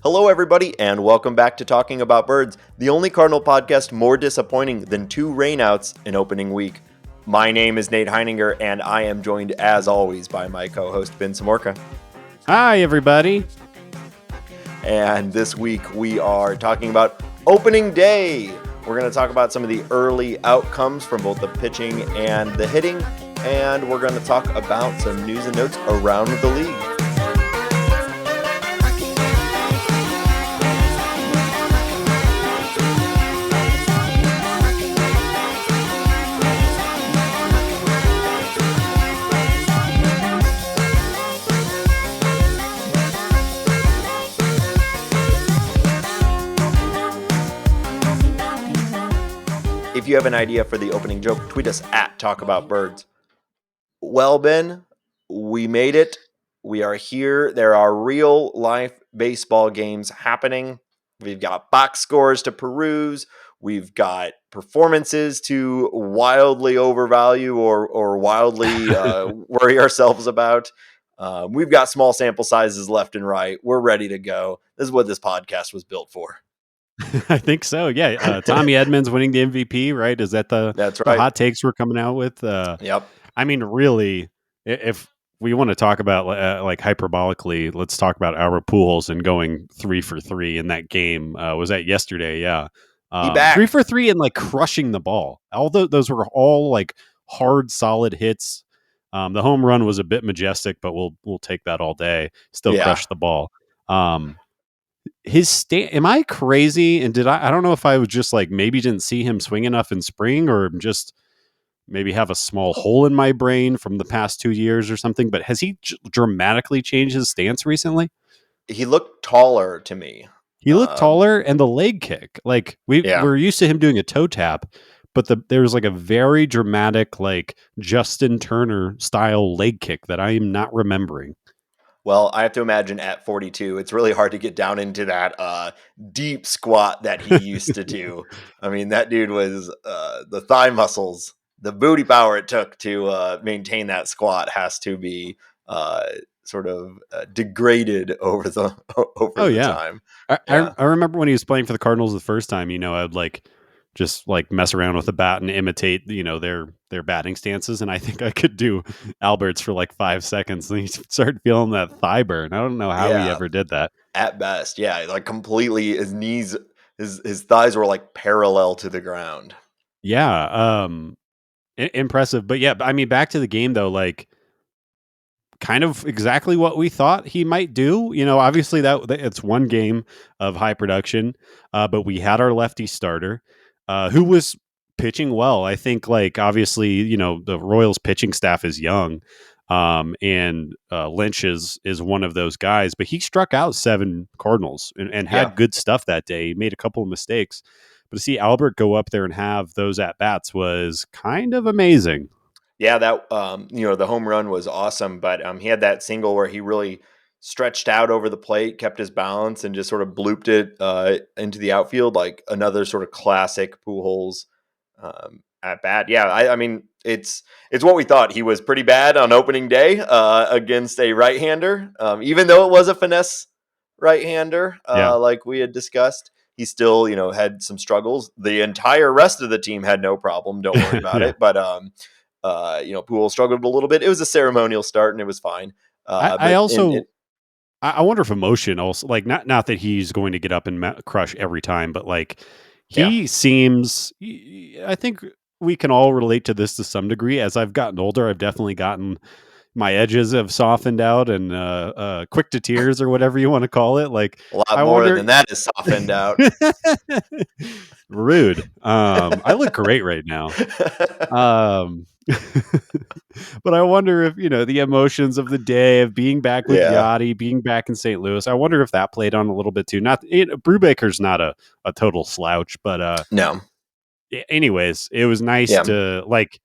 Hello, everybody, and welcome back to Talking About Birds, the only Cardinal podcast more disappointing than 2 rainouts in opening week. My name is Nate Heininger, and I am joined, as always, by my co-host, Ben Samorka. Hi, everybody. And this week, we are talking about opening day. We're going to talk about some of the early outcomes from both the pitching and the hitting, and we're going to talk about some news and notes around the league. If you have an idea for the opening joke, tweet us at Talk About Birds. Well, Ben, we made it. We are here. There are real life baseball games happening. We've got box scores to peruse. We've got performances to wildly overvalue or wildly worry ourselves about. We've got small sample sizes left and right. We're ready to go. This is what this podcast was built for. I think so. Yeah. Tommy Edmonds winning the MVP, right? Is that That's right. the hot takes we're coming out with? Yep. I mean, really, if we want to talk about like hyperbolically, let's talk about Albert Pujols and going 3 for 3 in that game. Was that yesterday? Yeah. He back. 3 for 3 and like crushing the ball. Although those were all like hard, solid hits. The home run was a bit majestic, but we'll take that all day. Still crush the ball. His am I crazy? And I don't know if I was just like maybe didn't see him swing enough in spring or just maybe have a small hole in my brain from the past 2 years or something. But has he dramatically changed his stance recently? He looked taller to me. He looked taller, and the leg kick, like we're used to him doing a toe tap, but there's like a very dramatic, like Justin Turner style leg kick that I am not remembering. Well, I have to imagine at 42, it's really hard to get down into that deep squat that he used to do. I mean, that dude was the thigh muscles, the booty power it took to maintain that squat has to be sort of degraded over the time. I remember when he was playing for the Cardinals the first time, I'd like just like mess around with a bat and imitate, their batting stances. And I think I could do Albert's for like 5 seconds. And he started feeling that thigh burn. I don't know how he ever did that. At best. Yeah. Like completely his knees, his thighs were like parallel to the ground. Yeah. Impressive. But yeah, I mean, back to the game though, like kind of exactly what we thought he might do. Obviously that it's one game of high production, but we had our lefty starter who was pitching well. I think like obviously, the Royals pitching staff is young, and Lynch is one of those guys, but he struck out 7 Cardinals and had good stuff that day. He made a couple of mistakes, but to see Albert go up there and have those at bats was kind of amazing. Yeah, that the home run was awesome, but he had that single where he really stretched out over the plate, kept his balance, and just sort of blooped it into the outfield, like another sort of classic Pujols at bat. Yeah, I mean it's what we thought. He was pretty bad on opening day against a right-hander, even though it was a finesse right-hander, like we had discussed. He still had some struggles. The entire rest of the team had no problem. Don't worry about it, but. Pujols struggled a little bit. It was a ceremonial start, and it was fine. I wonder if emotion also, like, not that he's going to get up and crush every time, but like he seems. I think we can all relate to this to some degree. As I've gotten older, I've definitely gotten my edges have softened out and quick to tears or whatever you want to call it. Like a lot more than that is softened out. Rude. I look great right now. But I wonder if, the emotions of the day of being back with Yachty, being back in St. Louis, I wonder if that played on a little bit too. Brubaker's not a total slouch, but no. Anyways, it was nice to like.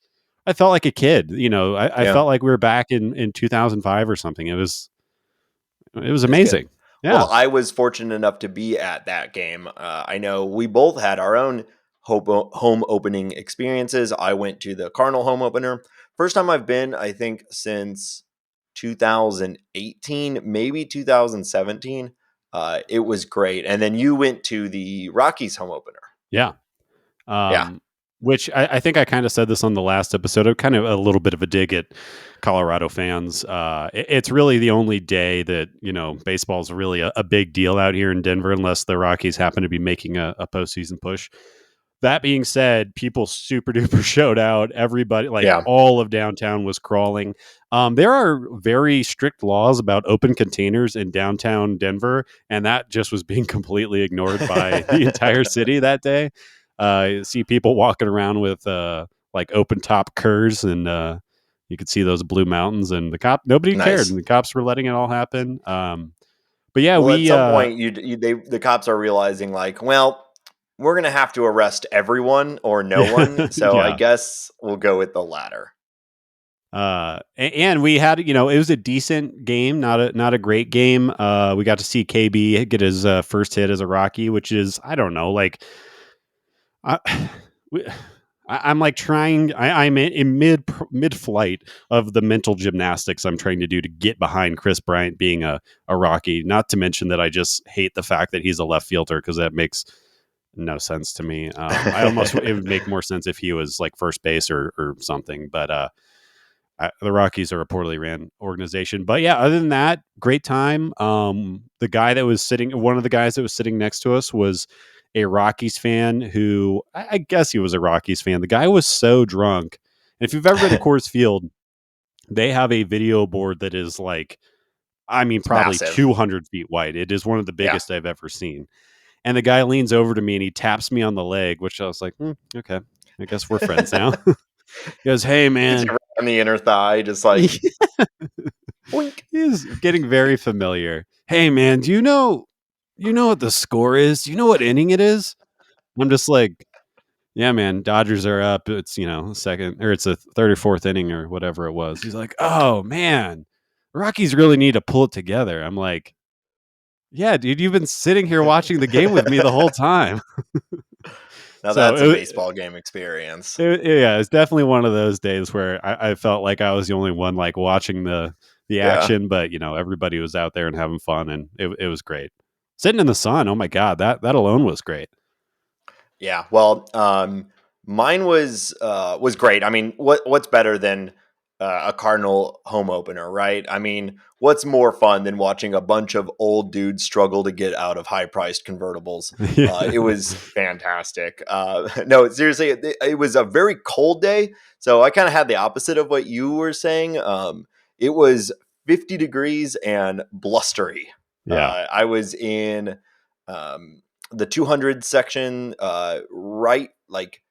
I felt like a kid. I felt like we were back in 2005 or something. It was amazing. Yeah. Well, I was fortunate enough to be at that game. I know we both had our own home opening experiences. I went to the Cardinal home opener. First time I've been, I think, since 2018, maybe 2017. It was great. And then you went to the Rockies home opener. Yeah. Yeah. Which I think I kind of said this on the last episode. Kind of a little bit of a dig at Colorado fans. It's really the only day that baseball is really a big deal out here in Denver, unless the Rockies happen to be making a postseason push. That being said, people super duper showed out. Everybody, like Yeah. all of downtown, was crawling. There are very strict laws about open containers in downtown Denver, and that just was being completely ignored by the entire city that day. You see people walking around with like open top Kers, and you could see those blue mountains, and nobody cared, Nice. and the cops were letting it all happen. But yeah, Well, at we some point, the cops are realizing, like, well, we're gonna have to arrest everyone or no one. So I yeah. guess we'll go with the latter. And we had, it was a decent game, not a great game. We got to see KB get his first hit as a Rocky, which is, I don't know, like, I, we, I'm like trying. I'm in mid flight of the mental gymnastics I'm trying to do to get behind Chris Bryant being a Rocky. Not to mention that I just hate the fact that he's a left fielder, because that makes no sense to me. It would make more sense if he was like first base or something, but the Rockies are a poorly ran organization. But yeah, other than that, great time. One of the guys that was sitting next to us was a Rockies fan who, I guess he was a Rockies fan. The guy was so drunk. And if you've ever been to Coors Field, they have a video board that is like, I mean, It's probably massive. 200 feet wide. It is one of the Yeah. biggest I've ever seen. And the guy leans over to me and he taps me on the leg, which I was like, okay, I guess we're friends now. He goes, "Hey, It's man." right on the inner thigh, just like wink. He's getting very familiar. "Hey, man, do you know what the score is? Do you know what inning it is?" I'm just like, "Yeah, man, Dodgers are up. It's, second, or it's a third or fourth inning or whatever it was." He's like, "Oh, man, Rockies really need to pull it together." I'm like, "Yeah, dude, you've been sitting here watching the game with me the whole time." Now So that's a baseball game experience. yeah, it's definitely one of those days where I felt like I was the only one like watching the Yeah. action, but everybody was out there and having fun, and it was great. Sitting in the sun, oh my god, that alone was great. Yeah. Well, mine was great. I mean, what's better than a Cardinal home opener, right? I mean, what's more fun than watching a bunch of old dudes struggle to get out of high priced convertibles? It Yeah. was fantastic. No, seriously, it was a very cold day, so I kind of had the opposite of what you were saying. It was 50 degrees and blustery. Yeah. I was in. The 200 section, right, like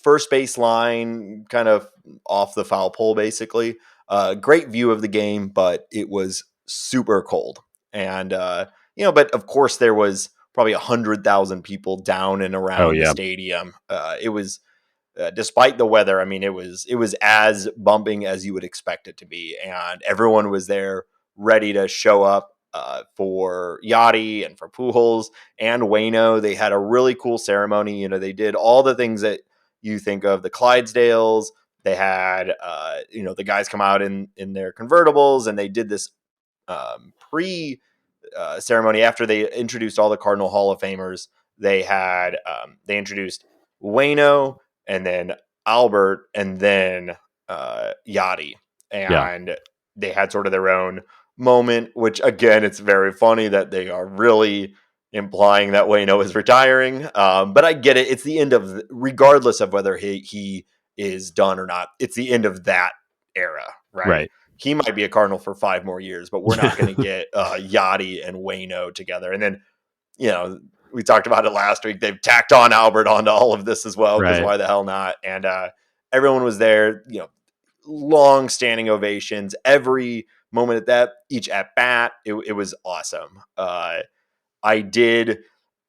first base line, kind of off the foul pole, basically. Great view of the game, but it was super cold. And, but of course, there was probably 100,000 people down and Oh around the yeah. stadium. It was, despite the weather, I mean, it was as bumping as you would expect it to be, and everyone was there ready to show up for Yachty and for Pujols and Wayno. They had a really cool ceremony. They did all the things that you think of, the Clydesdales. They had the guys come out in their convertibles, and they did this pre ceremony after they introduced all the Cardinal Hall of Famers. They introduced Wayno, and then Albert, and then Yachty, Yeah. and they had sort of their own moment. Which again, it's very funny that they are really implying that Wayno is retiring. But I get it; it's the end of, regardless of whether he is done or not. It's the end of that era, right? Right. He might be a Cardinal for 5 more years, but we're not going to Yeah. get Yachty and Wayno together. And then, we talked about it last week. They've tacked on Albert onto all of this as well, because Right. why the hell not? And everyone was there, long standing ovations, every moment at that, each at bat. It was awesome. I did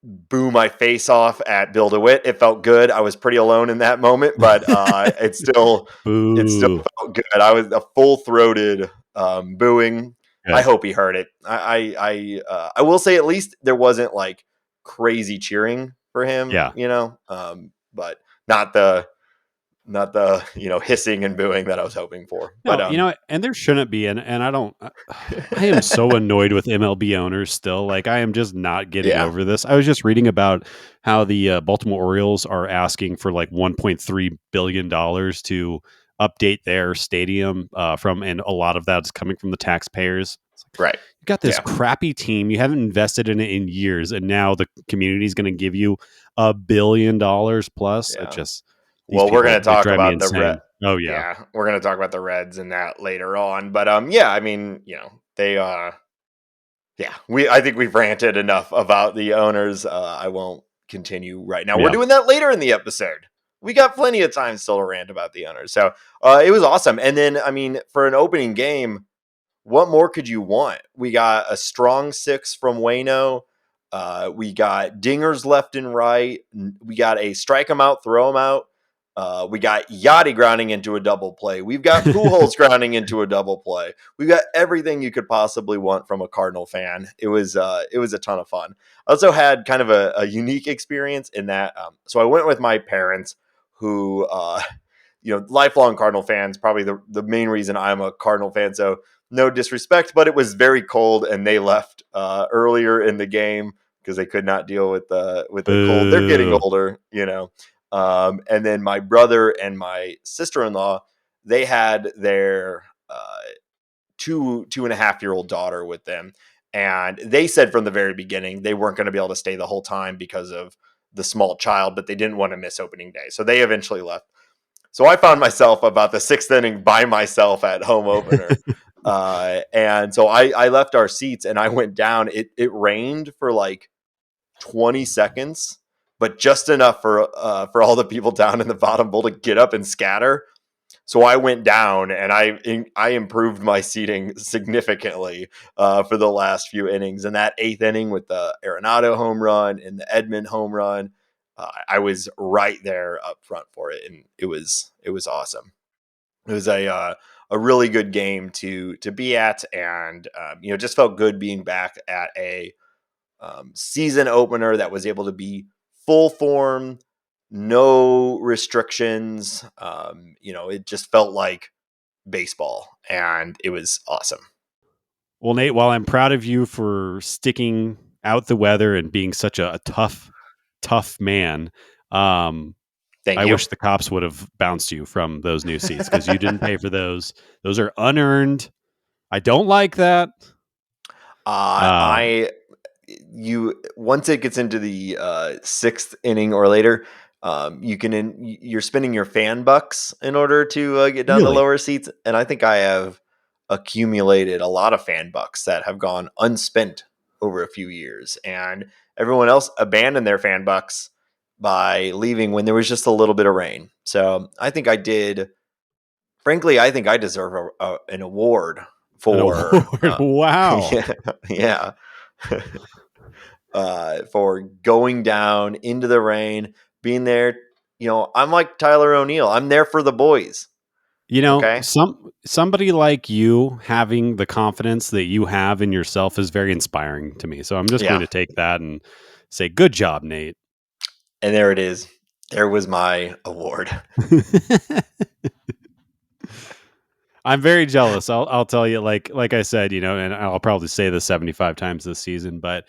boo my face off at Bill DeWitt. It felt good. I was pretty alone in that moment, but it still Boo. felt good. I was a full throated booing. I Good. hope he heard it. I will say, at least there wasn't like crazy cheering for him, Yeah. but not not the hissing and booing that I was hoping for. But No, and there shouldn't be, and I don't. I am so annoyed with MLB owners still. Like, I am just not getting yeah, over this. I was just reading about how the Baltimore Orioles are asking for like $1.3 billion to update their stadium and a lot of that's coming from the taxpayers. It's like, right. you got this Yeah, crappy team, you haven't invested in it in years, and now the community is going to give you $1 billion plus. It yeah. just these Well, we're people, gonna they talk drive me about the red. insane. Oh yeah, Yeah, we're gonna talk about the Reds and that later on. But yeah, I mean, they yeah, I think we've ranted enough about the owners. I won't continue right now. We're yeah. doing that later in the episode. We got plenty of time still to rant about the owners. So it was awesome. And then, I mean, for an opening game, what more could you want? We got a strong six from Wayno. We got dingers left and right. We got a strike him out, throw him out. We got Yachty grounding into a double play. We've got Pujols grounding into a double play. We've got everything you could possibly want from a Cardinal fan. It was a ton of fun. I also had kind of a unique experience in that. So I went with my parents, who lifelong Cardinal fans. Probably the main reason I'm a Cardinal fan. So no disrespect, but it was very cold, and they left earlier in the game because they could not deal with the cold. They're getting Boo. older. And then my brother and my sister-in-law, they had their 2.5-year-old daughter with them, and they said from the very beginning they weren't going to be able to stay the whole time because of the small child, but they didn't want to miss opening day, so they eventually left. So I found myself about the sixth inning by myself at home opener. And so I left our seats and I went down. It rained for like 20 seconds, but just enough for all the people down in the bottom bowl to get up and scatter. So I went down and I improved my seating significantly for the last few innings. And that eighth inning with the Arenado home run and the Edmund home run, I was right there up front for it, and it was awesome. It was a really good game to be at, and just felt good being back at a season opener that was able to be full form, no restrictions. It just felt like baseball, and it was awesome. Well, Nate, while I'm proud of you for sticking out the weather and being such a tough man, Thank I you. wish the cops would have bounced you from those new seats because you didn't pay for those. Those are unearned. I don't like that. Um, I you once it gets into the sixth inning or later, you're spending your fan bucks in order to get down the really? lower seats, and I think I have accumulated a lot of fan bucks that have gone unspent over a few years, and everyone else abandoned their fan bucks by leaving when there was just a little bit of rain. So I think I did. Frankly, I think I deserve an award An for award? Wow. yeah, yeah. For going down into the rain, being there. I'm like Tyler O'Neill. I'm there for the boys. Okay. Somebody like you having the confidence that you have in yourself is very inspiring to me. So I'm just going Yeah. to take that and say, good job, Nate. And there it is. There was my award. I'm very jealous. I'll tell you, like I said, and I'll probably say this 75 times this season, but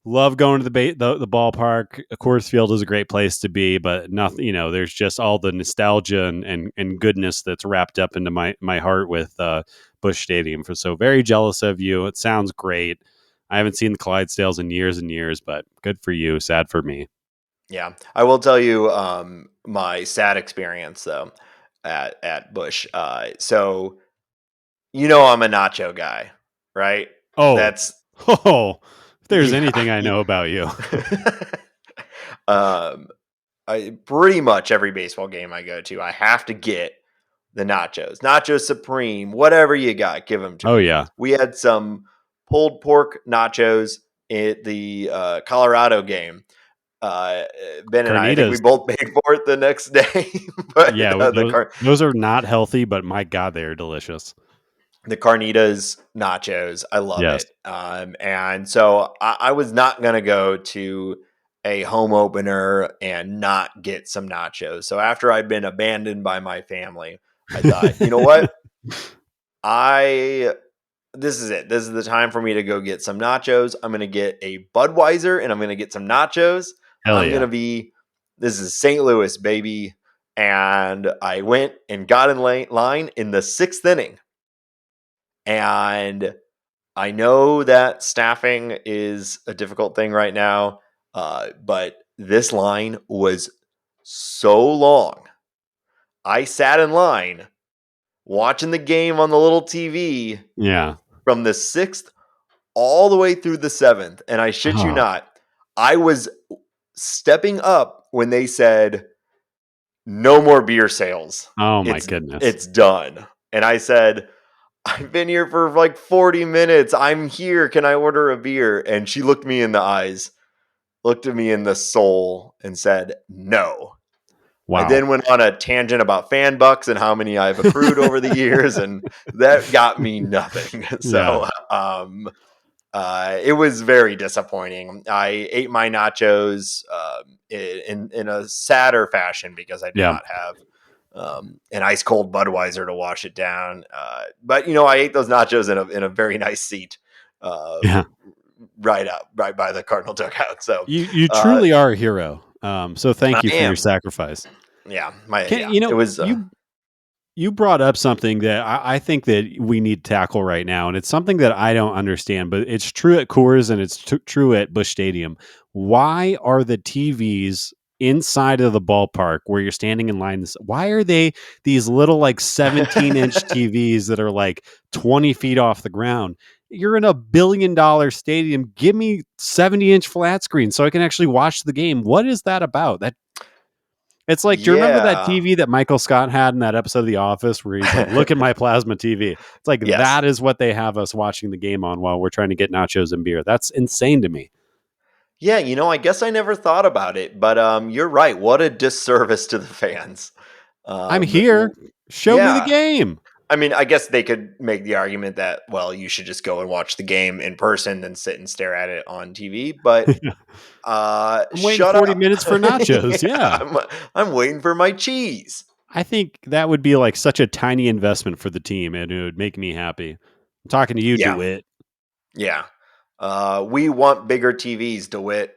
love going to the ballpark. Coors Field is a great place to be, but nothing, there's just all the nostalgia and goodness that's wrapped up into my heart with Busch Stadium. So very jealous of you. It sounds great. I haven't seen the Clydesdales in years and years, but good for you. Sad for me. Yeah. I will tell you my sad experience though at Bush. So I'm a nacho guy, right? Oh, That's oh, if there's yeah. anything I know about you. um pretty much every baseball game I go to, I have to get the nacho supreme, whatever you got, give them to Oh me. yeah. We had some pulled pork nachos at the Colorado game. Uh, Ben and I think we Carnitas. both paid for it the next day, but Yeah, those are not healthy, but my God, they are delicious. the carnitas nachos, I love Yes. it. And so I was not going to go to a home opener and not get some nachos. So after I'd been abandoned by my family, I thought, you know what? This is it. This is the time for me to go get some nachos. I'm going to get a Budweiser and I'm going to get some nachos. Hell I'm going yeah. to be, this is St. Louis, baby. And I went and got in line in the 6th inning. And I know that staffing is a difficult thing right now, but this line was so long. I sat in line watching the game on the little TV Yeah. from the 6th all the way through the 7th. And I shit you Oh, not, I was stepping up when they said, no more beer sales. oh my It's goodness. it's done. And I said, I've been here for like 40 minutes. I'm here. Can I order a beer? And she looked me in the eyes, looked at me in the soul, and said, no. I Wow. then went on a tangent about fan bucks and how many I've accrued over the years, and that got me nothing. Yeah. So it was very disappointing. I ate my nachos in a sadder fashion because I did Yeah. not have an ice cold Budweiser to wash it down. But I ate those nachos in a very nice seat, uh, Yeah. right by the Cardinal dugout. So You uh, truly are a hero. So I thank you for your am, sacrifice. yeah, it was. You brought up something that I think that we need to tackle right now, and it's something that I don't understand, but it's true at Coors and it's true at Busch Stadium. Why are the TVs inside of the ballpark where you're standing in line? Why are they these little like 17-inch TVs that are like 20 feet off the ground? You're in $1 billion stadium. Give me 70-inch flat screen so I can actually watch the game. What is that about? It's like, do you remember that Yeah. TV that Michael Scott had in that episode of The Office where he's like, look at my plasma TV? It's like, Yes. that is what they have us watching the game on while we're trying to get nachos and beer. That's insane to me. Yeah, I guess I never thought about it, but you're right. What a disservice to the fans. I'm here. Show me the Yeah. game. I mean, I guess they could make the argument that, well, you should just go and watch the game in person than sit and stare at it on TV. But I'm waiting shut 40 up. minutes for nachos. Yeah, Yeah. I'm waiting for my cheese. I think that would be like such a tiny investment for the team and it would make me happy. I'm talking to you, Yeah. DeWitt. Yeah. We want bigger TVs, DeWitt.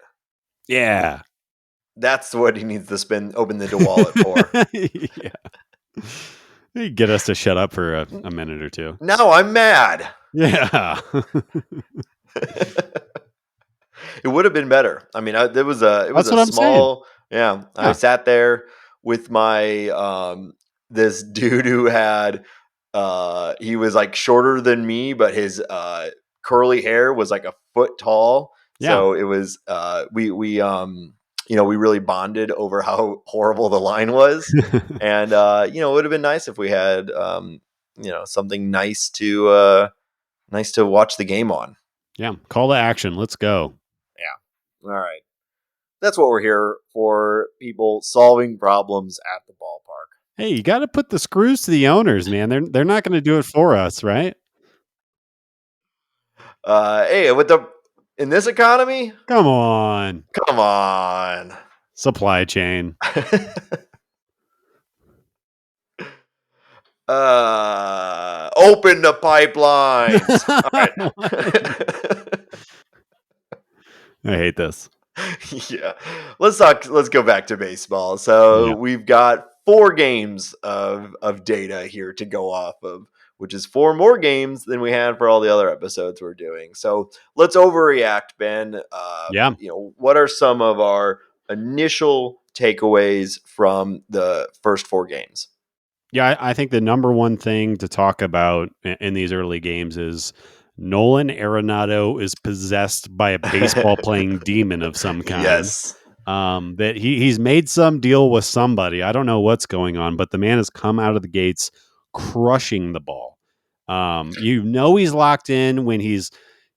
Yeah. That's what he needs to open the wallet for. Yeah. You get us to shut up for a minute or two. Now I'm mad. Yeah. It would have been better. I mean, it was a That's what I'm saying. small. Yeah, I Yeah. sat there with my this dude who had he was like shorter than me, but his curly hair was like a foot tall. Yeah. So it was we really bonded over how horrible the line was, and it would have been nice if we had something nice to watch the game on. Yeah. Call to action. Let's go. Yeah. All right. That's what we're here for, people solving problems at the ballpark. Hey, you got to put the screws to the owners, man. They're not going to do it for us, right? Hey, in this economy, Come on. come on. Supply chain. Open the pipelines. All right. I hate this. Yeah. Let's go back to baseball. So Yeah. we've got 4 games of data here to go off of, which is 4 more games than we had for all the other episodes we're doing. So let's overreact, Ben. Yeah. What are some of our initial takeaways from the first 4 games? Yeah, I think the number one thing to talk about in these early games is Nolan Arenado is possessed by a baseball playing demon of some kind. Yes. That he's made some deal with somebody. I don't know what's going on, but the man has come out of the gates crushing the ball. He's locked in when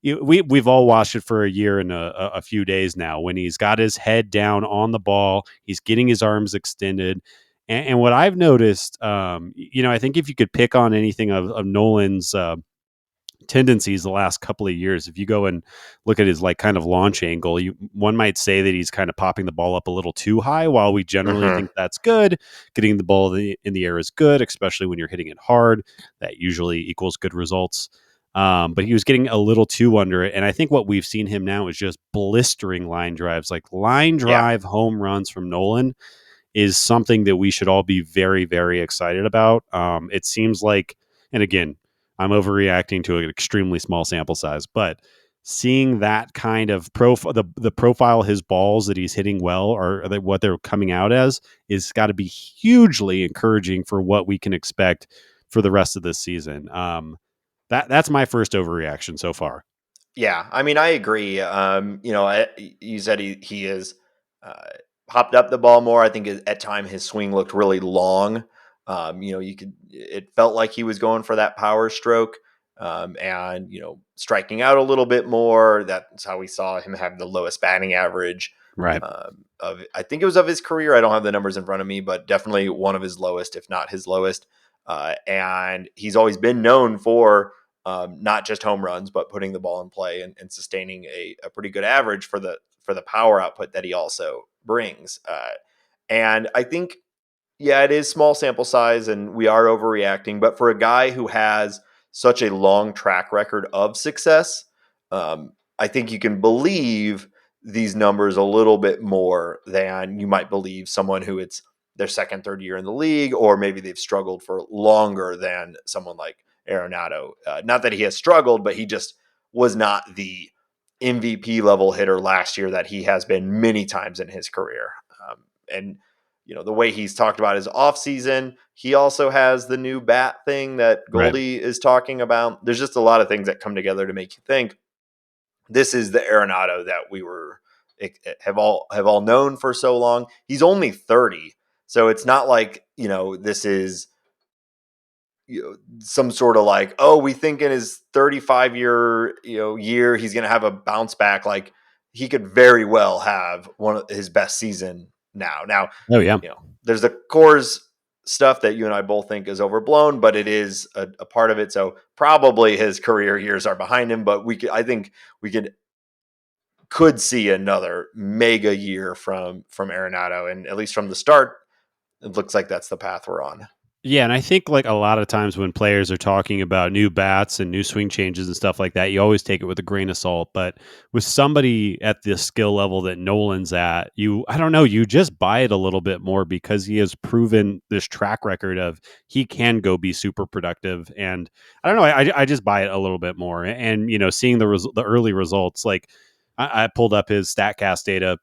we've all watched it for a year and a few days now. When he's got his head down on the ball, he's getting his arms extended. And what I've noticed, I think if you could pick on anything of Nolan's tendencies the last couple of years. If you go and look at his like kind of launch angle, one might say that he's kind of popping the ball up a little too high. While we generally Mm-hmm. think that's good, getting the ball in the air is good, especially when you're hitting it hard. That usually equals good results. But he was getting a little too under it. And I think what we've seen him now is just blistering line drives, like line Yeah. drive home runs from Nolan is something that we should all be very, very excited about. It seems like, and again, I'm overreacting to an extremely small sample size, but seeing that kind of profile, the profile of his balls that he's hitting well, or what they're coming out as, is got to be hugely encouraging for what we can expect for the rest of this season. That's my first overreaction so far. Yeah, I mean, I agree. You said he is uh, popped up the ball more. I think at time his swing looked really long. It felt like he was going for that power stroke, and striking out a little bit more. That's how we saw him have the lowest batting average. Right. I think it was of his career. I don't have the numbers in front of me, but definitely one of his lowest, if not his lowest. And he's always been known for not just home runs, but putting the ball in play and sustaining a pretty good average for the power output that he also brings. And I think, yeah, it is small sample size, and we are overreacting. But for a guy who has such a long track record of success, I think you can believe these numbers a little bit more than you might believe someone who it's their second, third year in the league, or maybe they've struggled for longer than someone like Arenado. Not that he has struggled, but he just was not the MVP level hitter last year that he has been many times in his career. And the way he's talked about his offseason, he also has the new bat thing that Right. Goldie is talking about. There's just a lot of things that come together to make you think this is the Arenado that we have all known for so long. He's only 30, so it's not like this is some sort of like, oh, we think in his 35-year he's going to have a bounce back. Like, he could very well have one of his best season now. Oh yeah. There's the cores stuff that you and I both think is overblown, but it is a part of it. So probably his career years are behind him, but I think we could see another mega year from Arenado, and at least from the start, it looks like that's the path we're on. Yeah, and I think like a lot of times when players are talking about new bats and new swing changes and stuff like that, you always take it with a grain of salt. But with somebody at the skill level that Nolan's at, I don't know, you just buy it a little bit more because he has proven this track record of he can go be super productive. And I don't know, I just buy it a little bit more. And seeing the early results, like I pulled up his Statcast data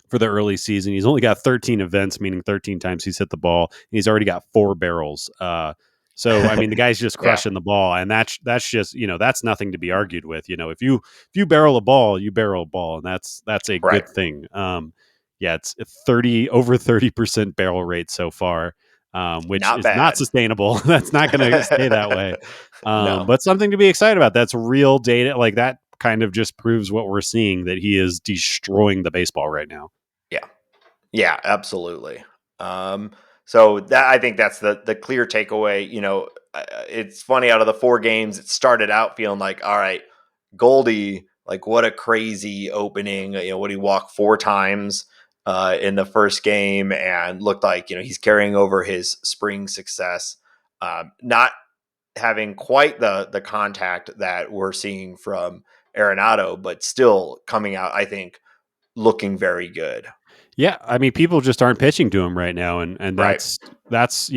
for the early season. He's only got 13 events, meaning 13 times he's hit the ball, and he's already got 4 barrels. So I mean, the guy's just Yeah, crushing the ball, and that's just that's nothing to be argued with. If you barrel a ball, you barrel a ball, and that's a right. good thing. Yeah, it's 30% barrel rate so far, which Not is not bad. sustainable. That's not going to stay that way. No. But something to be excited about. That's real data. Like that kind of just proves what we're seeing, that he is destroying the baseball right now. Yeah. Yeah, absolutely. So that, I think that's the clear takeaway. It's funny, out of the 4 games, it started out feeling like, all right, Goldie, like, what a crazy opening. What he walked 4 times in the first game, and looked like he's carrying over his spring success. Not having quite the contact that we're seeing from Arenado, but still coming out, I think, looking very good. Yeah, I mean, people just aren't pitching to him right now, and Right. that's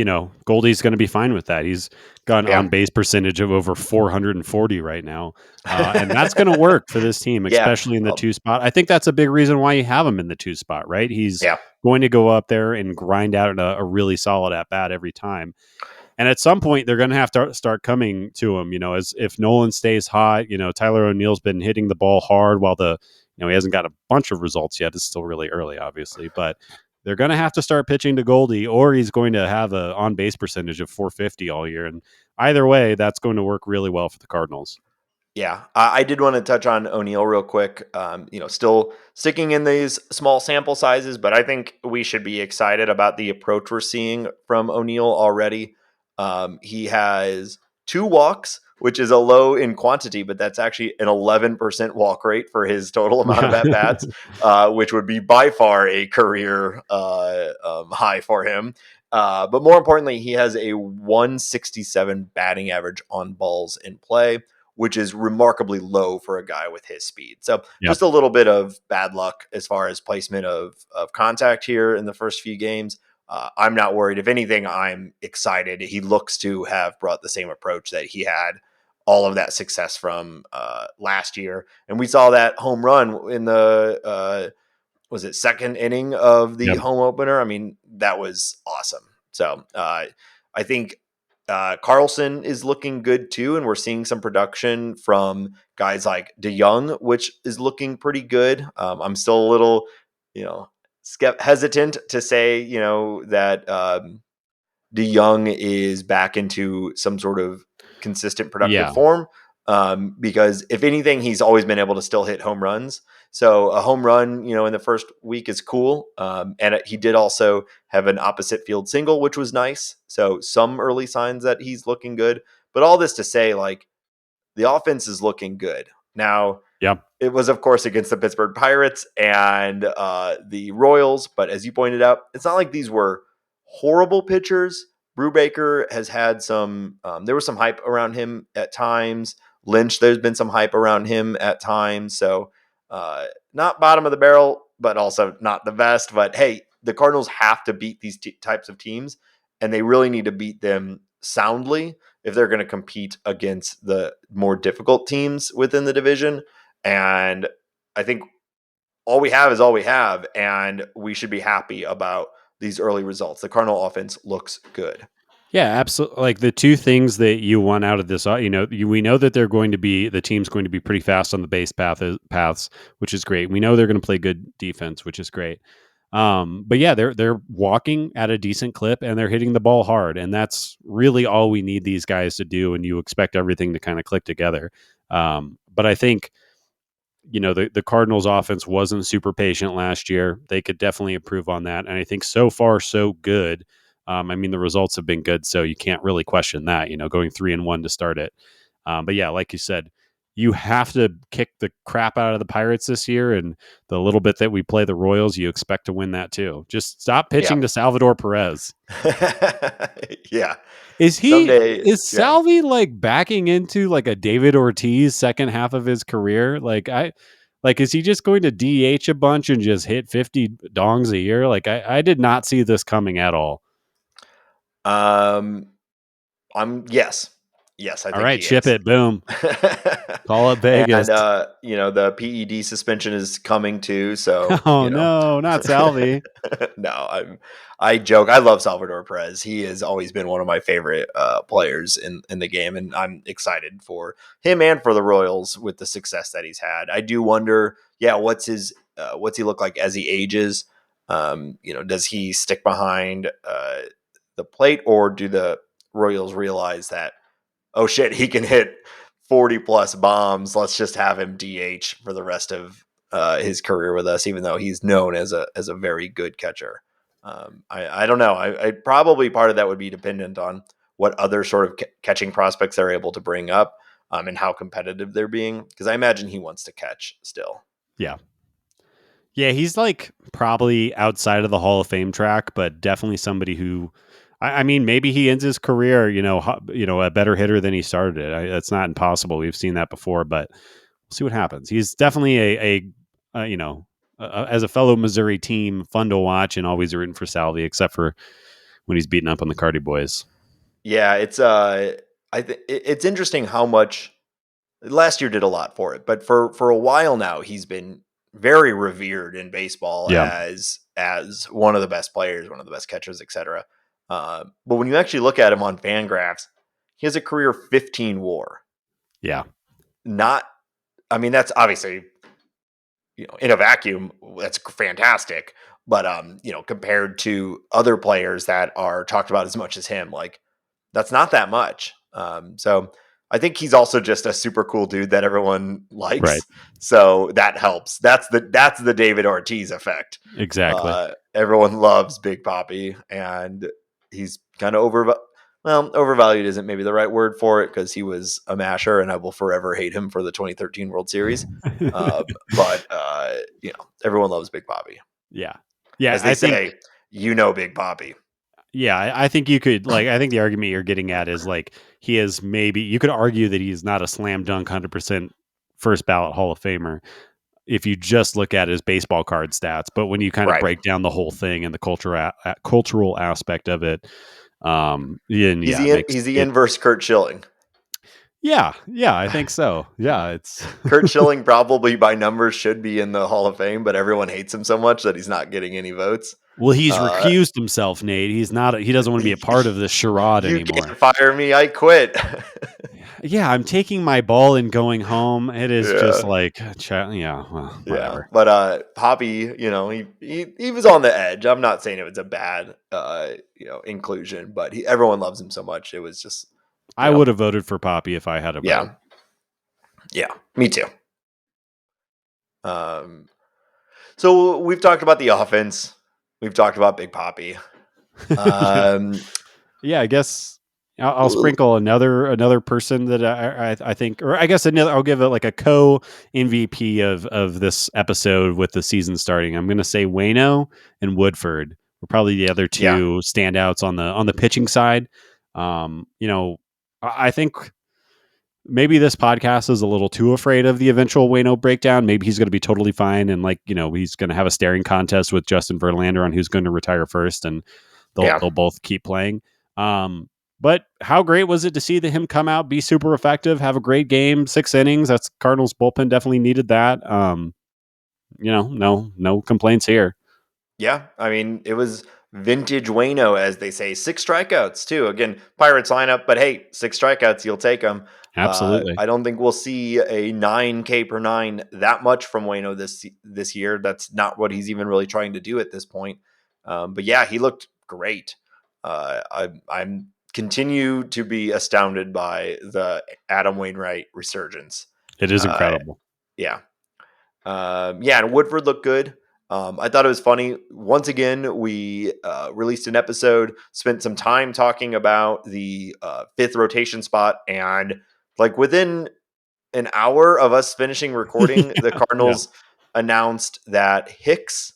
Goldie's going to be fine with that. He's got an Yeah. on base percentage of over 440 right now, and that's going to work for this team, Yeah. especially in the Well, 2 spot. I think that's a big reason why you have him in the 2 spot, right? He's yeah. going to go up there and grind out a really solid at bat every time. And at some point, they're going to have to start coming to him. As if Nolan stays hot, Tyler O'Neill's been hitting the ball hard while he hasn't got a bunch of results yet. It's still really early, obviously, but they're going to have to start pitching to Goldie, or he's going to have a on base percentage of 450 all year. And either way, that's going to work really well for the Cardinals. Yeah. I did want to touch on O'Neill real quick. Still sticking in these small sample sizes, but I think we should be excited about the approach we're seeing from O'Neill already. He has 2 walks, which is a low in quantity, but that's actually an 11% walk rate for his total amount of at bats, which would be by far a career high for him. But more importantly, he has a 167 batting average on balls in play, which is remarkably low for a guy with his speed. So Yep. just a little bit of bad luck as far as placement of contact here in the first few games. I'm not worried. If anything, I'm excited. He looks to have brought the same approach that he had all of that success from last year. And we saw that home run in the was it second inning of the Yep. home opener? I mean, that was awesome. So I think Carlson is looking good too, and we're seeing some production from guys like DeYoung, which is looking pretty good. I'm still a little, hesitant to say, that DeYoung is back into some sort of consistent productive Yeah. form. Because if anything, he's always been able to still hit home runs. So a home run, in the first week is cool. And he did also have an opposite field single, which was nice. So some early signs that he's looking good. But all this to say, like, the offense is looking good. Now, Yep. it was, of course, against the Pittsburgh Pirates and the Royals. But as you pointed out, it's not like these were horrible pitchers. Brubaker has had some, there was some hype around him at times. Lynch, there's been some hype around him at times. So not bottom of the barrel, but also not the best. But hey, the Cardinals have to beat these types of teams, and they really need to beat them soundly if they're going to compete against the more difficult teams within the division. And I think all we have is all we have, and we should be happy about these early results. The Cardinal offense looks good. Yeah, absolutely. Like the two things that you want out of this, we know that the team's going to be pretty fast on the base paths, which is great. We know they're going to play good defense, which is great. But yeah, they're walking at a decent clip and they're hitting the ball hard, and that's really all we need these guys to do. And you expect everything to kind of click together. But I think the Cardinals offense wasn't super patient last year. They could definitely improve on that. And I think so far so good. I mean, the results have been good, so you can't really question that, going 3-1 to start it. But yeah, like you said, you have to kick the crap out of the Pirates this year. And the little bit that we play the Royals, you expect to win that too. Just stop pitching Yeah. to Salvador Perez. Yeah. Is Someday. Yeah. Salvi like backing into like a David Ortiz second half of his career? Is he just going to DH a bunch and just hit 50 dongs a year? Like I did not see this coming at all. Yes. Yes, I All think right, he ship is. it. Boom. Call it Vegas. And the PED suspension is coming too. So Oh no, not Salvi. no, I joke. I love Salvador Perez. He has always been one of my favorite players in the game, and I'm excited for him and for the Royals with the success that he's had. I do wonder, what's he look like as he ages? Does he stick behind the plate, or do the Royals realize that, oh shit, he can hit 40 plus bombs. Let's just have him DH for the rest of his career with us, even though he's known as a very good catcher. I don't know. I probably part of that would be dependent on what other sort of catching prospects they're able to bring up, and how competitive they're being. Because I imagine he wants to catch still. Yeah. Yeah, he's like probably outside of the Hall of Fame track, but definitely somebody who, I mean, maybe he ends his career, a better hitter than he started it. That's not impossible. We've seen that before, but we'll see what happens. He's definitely as a fellow Missouri team, fun to watch and always rooting for Salvi, except for when he's beating up on the Cardi boys. Yeah, it's it's interesting how much last year did a lot for it, but for a while now, he's been very revered in baseball Yeah. as one of the best players, one of the best catchers, etc. But when you actually look at him on Fangraphs, he has a career 15 WAR. Yeah. Not, I mean, that's obviously, in a vacuum, that's fantastic. But compared to other players that are talked about as much as him, like, that's not that much. So I think he's also just a super cool dude that everyone likes. Right. So that helps. That's the David Ortiz effect. Exactly. Everyone loves Big Papi, and he's kind of well, overvalued isn't maybe the right word for it because he was a masher, and I will forever hate him for the 2013 World Series. But everyone loves Big Papi, Yeah. Yeah, as they I think say. Big Papi. yeah, I think you could like I think the argument you're getting at is like he is maybe you could argue that he's not a slam dunk 100% first ballot Hall of Famer if you just look at his baseball card stats, but when you kind of Right. break down the whole thing and the cultural aspect of it, He's yeah, it the makes he's the it. inverse Kurt Schilling. Yeah, I think so. Yeah, it's Kurt Schilling probably by numbers should be in the Hall of Fame, but everyone hates him so much that he's not getting any votes. well, he's Uh, recused himself, Nate. He's not. He doesn't want to be a part of this charade you anymore. can't fire me. I quit. Yeah, I'm taking my ball and going home. It is just Yeah. like, yeah, well, Yeah, whatever. but Poppy, he was on the edge. I'm not saying it was a bad inclusion, but everyone loves him so much. It was just I would have voted for Poppy if I had a vote. yeah, yeah, me too. Um, so we've talked about the offense. We've talked about Big Poppy. Yeah, Um, yeah. I guess I'll sprinkle another person that I think, or I guess another. I'll give it like a co MVP of this episode with the season starting. I'm going to say Wayno and Woodford were probably the other yeah, two standouts on the pitching side. I think maybe this podcast is a little too afraid of the eventual Wayno breakdown. Maybe he's going to be totally fine, and he's going to have a staring contest with Justin Verlander on who's going to retire first, and yeah, they'll both keep playing. But how great was it to see him come out, be super effective, have a great game, 6 innings? That's Cardinals bullpen definitely needed that. No complaints here. yeah. I mean, it was vintage Wayno, as they say. 6 strikeouts too. Again, Pirates lineup, but hey, 6 strikeouts, you'll take them. Absolutely. I don't think we'll see a 9K per nine that much from Wayno this year. That's not what he's even really trying to do at this point. But yeah, he looked great. I'm continue to be astounded by the Adam Wainwright resurgence. It is Uh, incredible. yeah, yeah, and Woodford looked good. I thought it was funny. Once again, we released an episode, spent some time talking about the fifth rotation spot, and like within an hour of us finishing recording, the Yeah. Cardinals announced that Hicks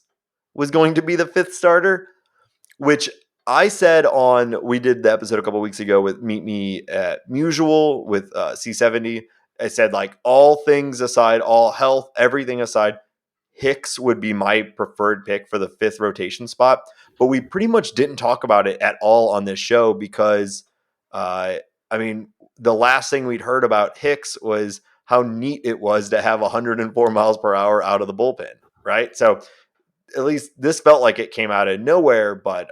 was going to be the fifth starter, which I said we did the episode a couple weeks ago with Meet Me at Mutual with C70. I said, like, all things aside, all health, everything aside, Hicks would be my preferred pick for the fifth rotation spot. But we pretty much didn't talk about it at all on this show because, uh, I mean, the last thing we'd heard about Hicks was how neat it was to have 104 miles per hour out of the bullpen, right? So at least this felt like it came out of nowhere, but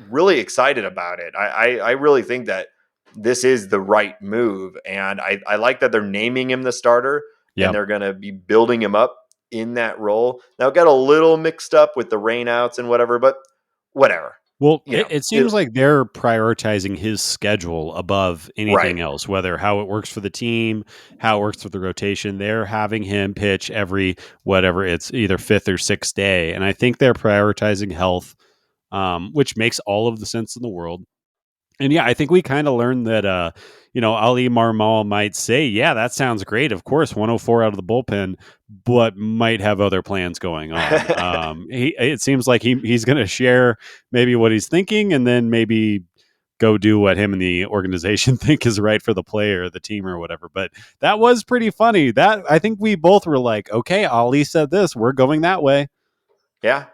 really excited about it. I really think that this is the right move, and I like that they're naming him the starter and Yeah. they're going to be building him up in that role. Now, it got a little mixed up with the rainouts and whatever, but whatever. Well, You know, it it, seems like they're prioritizing his schedule above right. anything else, whether how it works for the team, how it works with the rotation. They're having him pitch every whatever it's either fifth or sixth day. And I think they're prioritizing health, which makes all of the sense in the world. And yeah, I think we kind of learned that, Ali Marmol might say, yeah, that sounds great. Of course, 104 out of the bullpen, but might have other plans going on. It seems like he's going to share maybe what he's thinking and then maybe go do what him and the organization think is right for the player, or the team, or whatever. But that was pretty funny. That I think we both were like, okay, Ali said this, we're going that way. Yeah.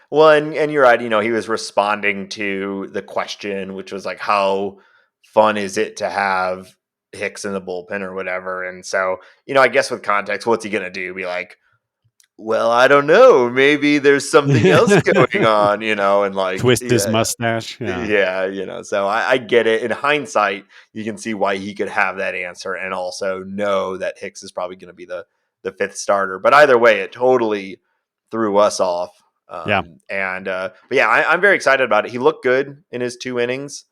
Well, and you're right. He was responding to the question, which was like, how fun is it to have Hicks in the bullpen or whatever? And so, I guess with context, what's he going to do? Be like, well, I don't know. Maybe there's something else going on, and like, Twist his yeah, mustache. Yeah. yeah, so I get it. In hindsight, you can see why he could have that answer and also know that Hicks is probably going to be the fifth starter. But either way, it totally threw us off. Yeah. But yeah, I'm very excited about it. He looked good in his 2 innings.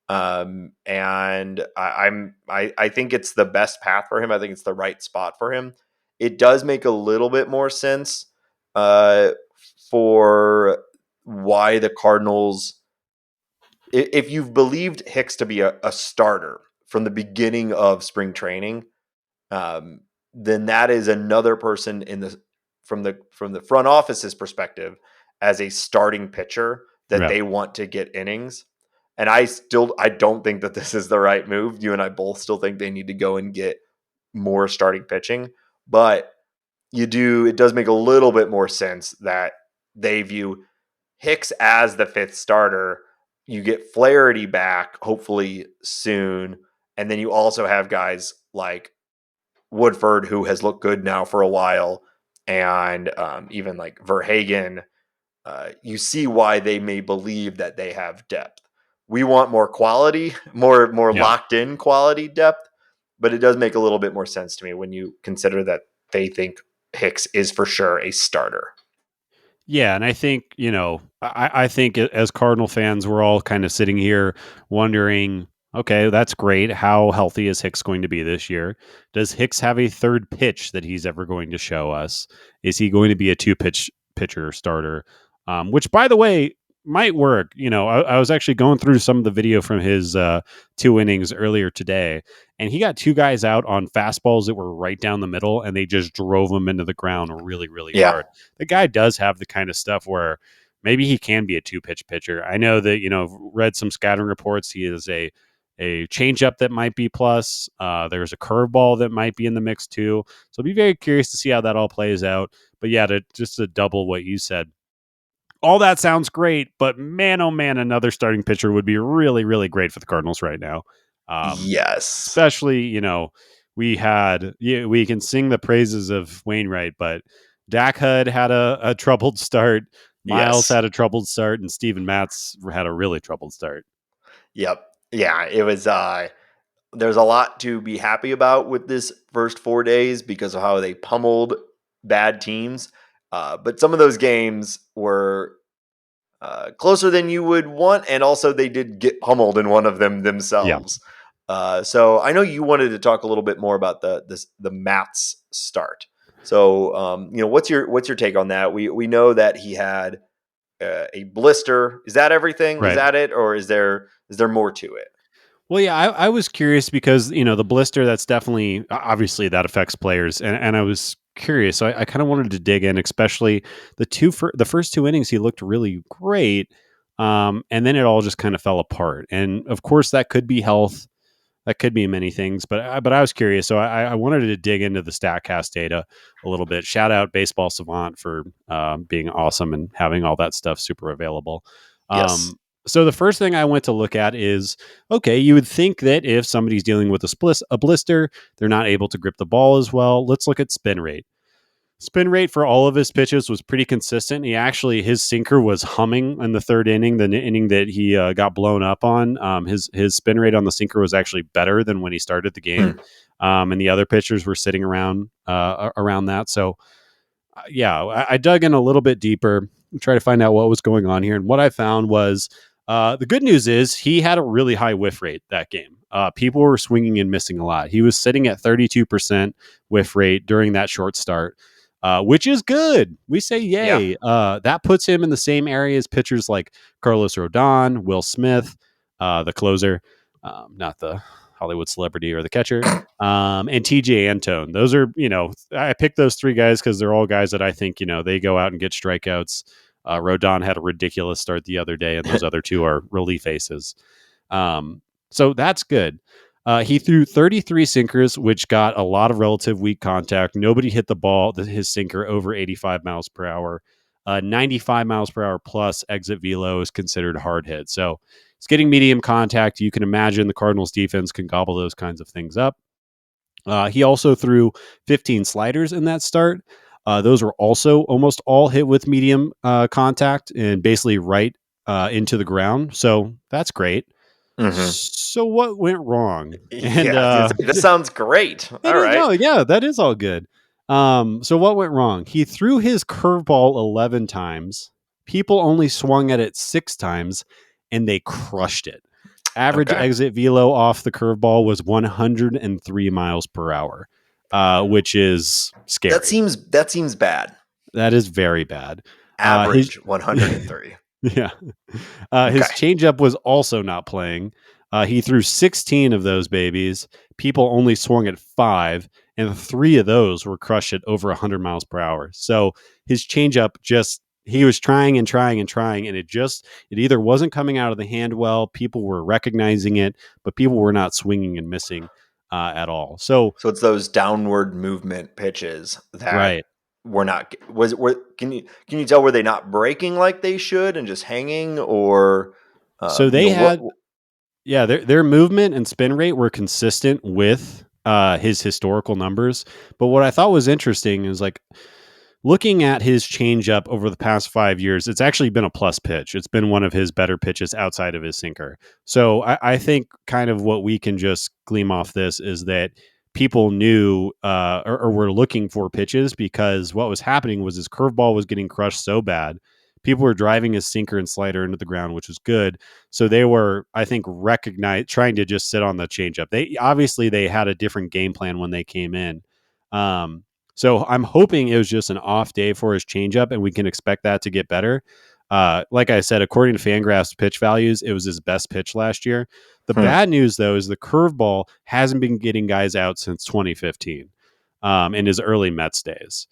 And I think it's the best path for him. I think it's the right spot for him. It does make a little bit more sense for why the Cardinals if you've believed Hicks to be a starter from the beginning of spring training, then that is another person in the from the front office's perspective as a starting pitcher that Yeah. they want to get innings. And I don't think that this is the right move. You and I both still think they need to go and get more starting pitching, but it does make a little bit more sense that they view Hicks as the fifth starter. You get Flaherty back hopefully soon, and then you also have guys like Woodford, who has looked good now for a while, and even like Verhagen. You see why they may believe that they have depth. We want more quality, more Yeah. locked in quality depth, but it does make a little bit more sense to me when you consider that they think Hicks is for sure a starter. Yeah, and I think, I think as Cardinal fans, we're all kind of sitting here wondering, okay, that's great. How healthy is Hicks going to be this year? Does Hicks have a third pitch that he's ever going to show us? Is he going to be a pitcher starter? Which, by the way, might work. I was actually going through some of the video from his 2 innings earlier today, and he got 2 guys out on fastballs that were right down the middle, and they just drove them into the ground really, really Yeah. hard. The guy does have the kind of stuff where maybe he can be a 2 pitch pitcher. I know that, read some scouting reports. He is a changeup that might be plus. There's a curveball that might be in the mix too. So I'll be very curious to see how that all plays out. But yeah, to double what you said, all that sounds great, but man, oh man, another starting pitcher would be really, really great for the Cardinals right now. Yes. Especially, we can sing the praises of Wainwright, but Dak had a troubled start. Miles Yes. had a troubled start, and Steven Matz had a really troubled start. Yep. Yeah. It was. There's a lot to be happy about with this first 4 days because of how they pummeled bad teams. But some of those games were closer than you would want, and also they did get pummeled in one of them Yeah. themselves. So I know you wanted to talk a little bit more about the Matz start. So what's your take on that? We know that he had a blister. Is that everything? Is Right. that it, or is there more to it? Well, yeah, I was curious because, the blister, that's definitely, obviously that affects players. And I was curious. So I kind of wanted to dig in, especially the first 2 innings, he looked really great. And then it all just kind of fell apart. And of course, that could be health. That could be many things, but I was curious, so I wanted to dig into the Statcast data a little bit. Shout out Baseball Savant for being awesome and having all that stuff super available. Yes. So the first thing I went to look at is, okay, you would think that if somebody's dealing with a blister, they're not able to grip the ball as well. Let's look at spin rate. Spin rate for all of his pitches was pretty consistent. His sinker was humming in the third inning, the inning that he got blown up on. His spin rate on the sinker was actually better than when he started the game, Hmm. and the other pitchers were sitting around that. So, yeah, I dug in a little bit deeper, try to find out what was going on here, and what I found was the good news is he had a really high whiff rate that game. People were swinging and missing a lot. He was sitting at 32% whiff rate during that short start, which is good. We say Yeah. yay. That puts him in the same area as pitchers like Carlos Rodon, Will Smith, the closer, not the Hollywood celebrity or the catcher, and TJ Antone. Those are, I picked those 3 guys because they're all guys that I think, they go out and get strikeouts. Rodon had a ridiculous start the other day, and those other 2 are relief aces. So that's good. He threw 33 sinkers, which got a lot of relative weak contact. Nobody hit the ball, his sinker, over 85 miles per hour. 95 miles per hour plus exit velo is considered hard hit. So it's getting medium contact. You can imagine the Cardinals defense can gobble those kinds of things up. He also threw 15 sliders in that start. Those were also almost all hit with medium contact and basically right into the ground. So that's great. Hmm. So what went wrong? And Yeah. This sounds great. it All is, right. no, yeah, that is all good. So what went wrong? He threw his curveball 11 times. People only swung at it 6 times, and they crushed it. Average Okay. exit velo off the curveball was 103 miles per hour, which is That scary. seems bad. That is very bad. His Average 103. Yeah. His Okay. changeup was also not playing. He threw 16 of those babies. People only swung at 5, and 3 of those were crushed at over 100 miles per hour. So his changeup just he was trying and trying and trying, and it either wasn't coming out of the hand well, people were recognizing it, but people were not swinging and missing at all. So So it's those downward movement pitches that right. were not was were can you tell, were they not breaking like they should and just hanging, or So you they know what? had Yeah, their movement and spin rate were consistent with his historical numbers. But what I thought was interesting is like looking at his changeup over the past 5 years, it's actually been a plus pitch. It's been one of his better pitches outside of his sinker. So I think kind of what we can just glean off this is that people knew or were looking for pitches because what was happening was his curveball was getting crushed so bad. People were driving his sinker and slider into the ground, which was good. So they were, I think, trying to just sit on the changeup. They had a different game plan when they came in. Um, so I'm hoping it was just an off day for his changeup, and we can expect that to get better. Like I said, according to Fangraphs pitch values, it was his best pitch last year. The Hmm. bad news, though, is the curveball hasn't been getting guys out since 2015 in his early Mets days.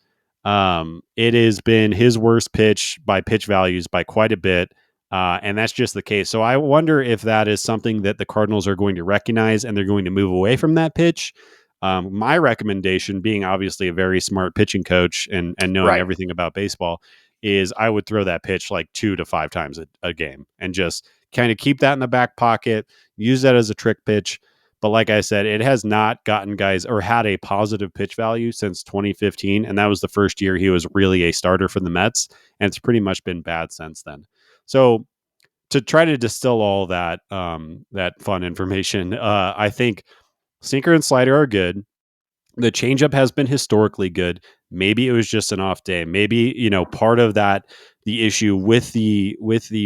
It has been his worst pitch by pitch values by quite a bit. And that's just the case. So I wonder if that is something that the Cardinals are going to recognize and they're going to move away from that pitch. My recommendation, being obviously a very smart pitching coach and knowing Right. everything about baseball, is I would throw that pitch like 2 to 5 times a game and just kind of keep that in the back pocket, use that as a trick pitch. But like I said, it has not gotten guys or had a positive pitch value since 2015. And that was the first year he was really a starter for the Mets. And it's pretty much been bad since then. So to try to distill all that fun information, I think sinker and slider are good. The changeup has been historically good. Maybe it was just an off day. Maybe part of that the issue with the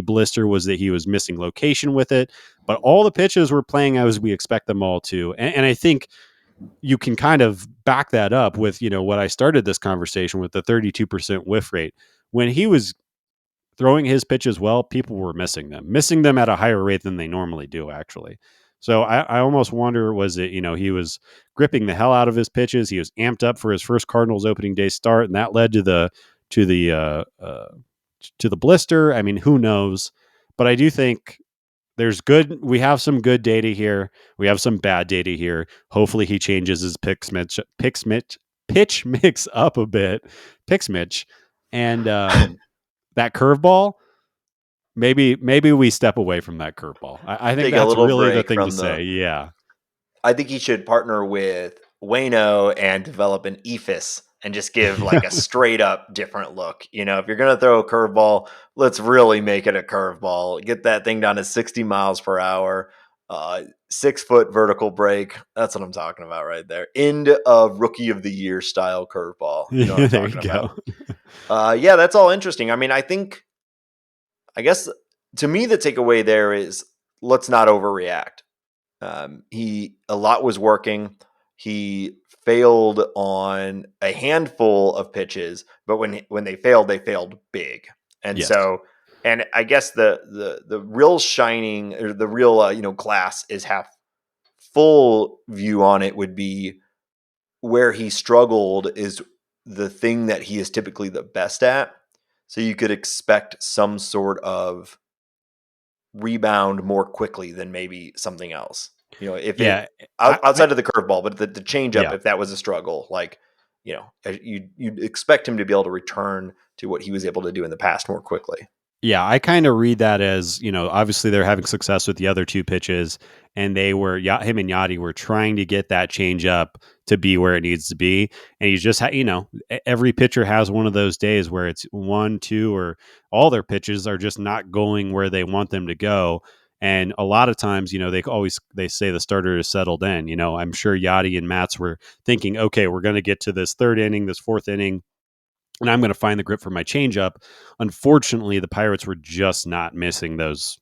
blister was that he was missing location with it. But all the pitches were playing as we expect them all to, and I think you can kind of back that up with what I started this conversation with, the 32% whiff rate. When he was throwing his pitches well, people were missing them at a higher rate than they normally do, actually. So I almost wonder, was it, he was gripping the hell out of his pitches. He was amped up for his first Cardinals opening day start, and that led to to the to the blister. I mean, who knows? But I do think we have some good data here. We have some bad data here. Hopefully he changes his pitch mix up a bit. Picks Mitch. And that curveball, maybe we step away from that curveball. I think Take a that's little really the break thing to from the. say. Yeah. I think he should partner with Wayno and develop an ephus and just give like a straight up different look. If you're going to throw a curveball, let's really make it a curveball. Get that thing down to 60 miles per hour, 6 foot vertical break. That's what I'm talking about right there. End of rookie of the year style curveball. You know what I'm There talking you about? go. Yeah, that's all interesting. I mean, I guess to me, the takeaway there is let's not overreact. He a lot was working. He failed on a handful of pitches, but when they failed big. And Yes. so, and I guess the real shining, or the real glass is half full view on it would be where he struggled is the thing that he is typically the best at. So you could expect some sort of rebound more quickly than maybe something else. If Yeah. it I outside of the curveball, but the changeup, yeah. if that was a struggle, like you'd expect him to be able to return to what he was able to do in the past more quickly. Yeah, I kind of read that as, obviously they're having success with the other two pitches, and him and Yachty were trying to get that change up to be where it needs to be. And he's just, every pitcher has one of those days where it's 1, 2, or all their pitches are just not going where they want them to go. And a lot of times, they say the starter is settled in. I'm sure Yachty and Matz were thinking, okay, we're going to get to this third inning, this fourth inning, and I'm going to find the grip for my changeup. Unfortunately, the Pirates were just not missing those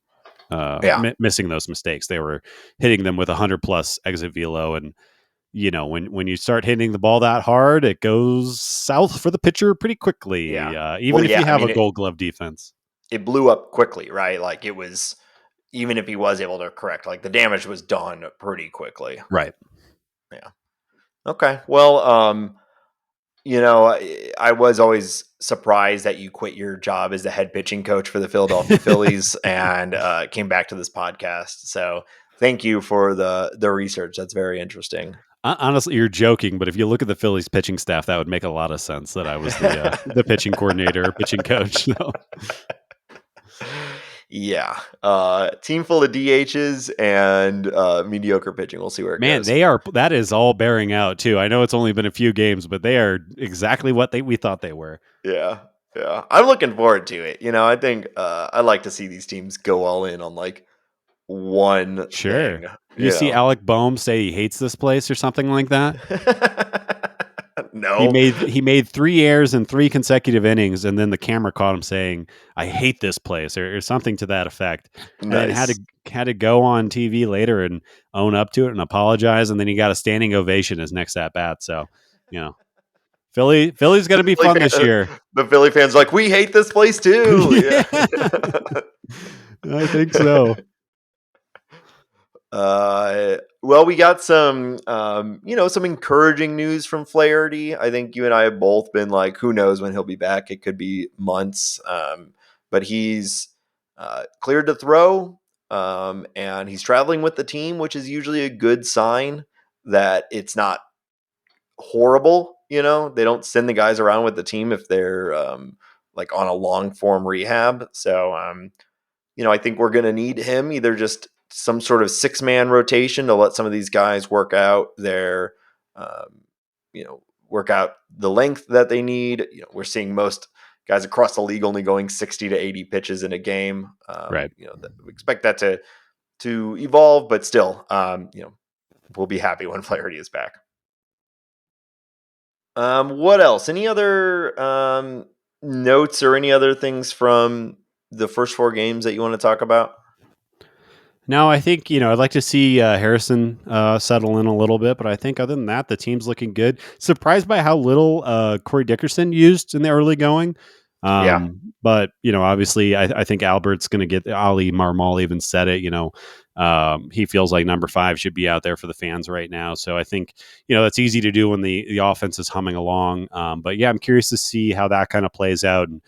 Yeah, missing those mistakes. They were hitting them with 100+ exit velo, and when you start hitting the ball that hard, it goes south for the pitcher pretty quickly. yeah. Well, Even if yeah. you I have a mean, Gold Glove defense. it blew up quickly, right? Like it was, even if he was able to correct, like the damage was done pretty quickly. Right. Yeah. Okay. Well, I was always surprised that you quit your job as the head pitching coach for the Philadelphia Phillies and came back to this podcast. So thank you for the research. That's very interesting. Honestly, you're joking, but if you look at the Phillies pitching staff, that would make a lot of sense that I was the pitching coordinator, pitching coach. So. Yeah. Team full of DHs and mediocre pitching. We'll see where it Man, goes. that is all bearing out too. I know it's only been a few games, but they are exactly what we thought they were. Yeah. Yeah. I'm looking forward to it. I think I like to see these teams go all in on like one Sure. thing, You see Alec Boehm say he hates this place or something like that? No. He made 3 errors in 3 consecutive innings, and then the camera caught him saying, "I hate this place," or something to that effect. And then Nice. had to go on TV later and own up to it and apologize, and then he got a standing ovation his next at bat. So, Philly's going to be fun this year. The Philly fans like, we hate this place too. Yeah. I think so. Well, we got some, some encouraging news from Flaherty. I think you and I have both been like, who knows when he'll be back? It could be months. But he's cleared to throw, and he's traveling with the team, which is usually a good sign that it's not horrible. They don't send the guys around with the team if they're like on a long form rehab. So, I think we're going to need him, either just some sort of 6-man rotation to let some of these guys work out their, work out the length that they need. We're seeing most guys across the league only going 60 to 80 pitches in a game. Right. We expect that to evolve, but still, we'll be happy when Flaherty is back. What else? Any other notes or any other things from the first 4 games that you want to talk about? No, I think, I'd like to see Harrison settle in a little bit, but I think other than that, the team's looking good. Surprised by how little Corey Dickerson used in the early going. Yeah. But, obviously, I think Albert's going to get Ali Marmol even said it, he feels like number 5 should be out there for the fans right now. So I think, that's easy to do when the offense is humming along. But yeah, I'm curious to see how that kind of plays out. And,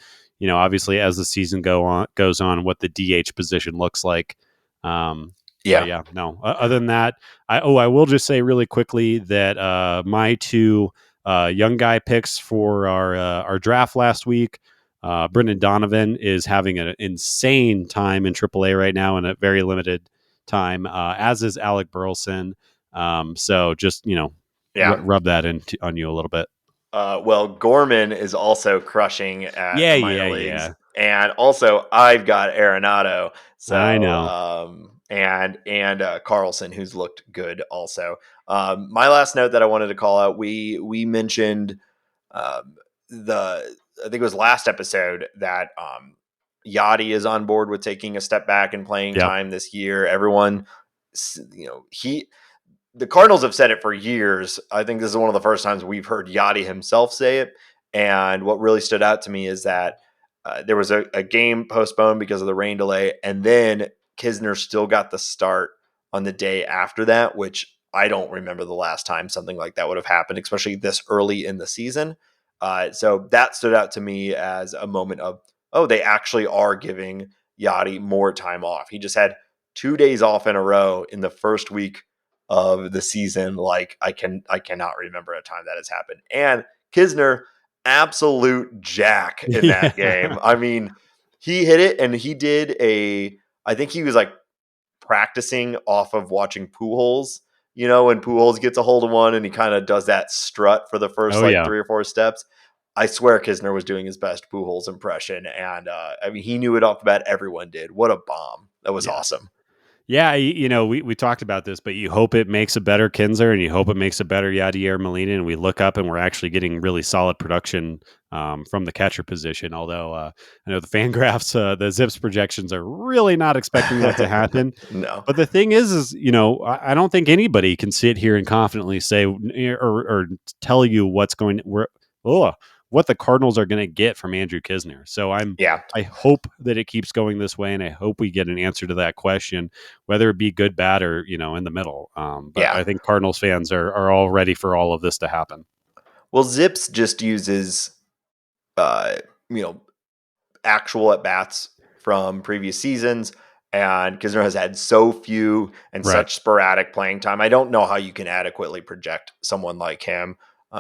obviously as the season goes on, what the DH position looks like. Yeah, no, other than that, I will just say really quickly that, my 2 young guy picks for our draft last week, Brendan Donovan is having an insane time in AAA right now in a very limited time, as is Alec Burleson. So just, rub that on you a little bit. Well, Gorman is also crushing at the minor leagues. Yeah. And also I've got Arenado. So I know. And Carlson, who's looked good also. My last note that I wanted to call out, we mentioned I think it was last episode that Yachty is on board with taking a step back and playing time this year. Everyone, the Cardinals have said it for years. I think this is one of the first times we've heard Yachty himself say it. And what really stood out to me is that there was a game postponed because of the rain delay, and then Kisner still got the start on the day after that, which I don't remember the last time something like that would have happened, especially this early in the season. So that stood out to me as a moment of, they actually are giving Yachty more time off. He just had 2 days off in a row in the first week of the season. Like I cannot remember a time that has happened. And Kisner, absolute jack in that game. I mean, he hit it, and he did I think he was like practicing off of watching Pujols, when Pujols gets a hold of one and he kind of does that strut for the first 3 or 4 steps. I swear Kisner was doing his best Pujols impression. And I mean, he knew it off the bat. Everyone did. What a bomb. That was awesome. Yeah, we talked about this, but you hope it makes a better Kinsler and you hope it makes a better Yadier Molina, and we look up and we're actually getting really solid production from the catcher position. Although I know the Fangraphs, the Zips projections are really not expecting that to happen. No. But the thing is I don't think anybody can sit here and confidently say or tell you what's going what the Cardinals are going to get from Andrew Kisner. So Yeah. I hope that it keeps going this way, and I hope we get an answer to that question, whether it be good, bad, or in the middle. But Yeah. I think Cardinals fans are all ready for all of this to happen. Well, Zips just uses, uh, you know, actual at bats from previous seasons, and Kisner has had so few and Right. such sporadic playing time. I don't know how you can adequately project someone like him.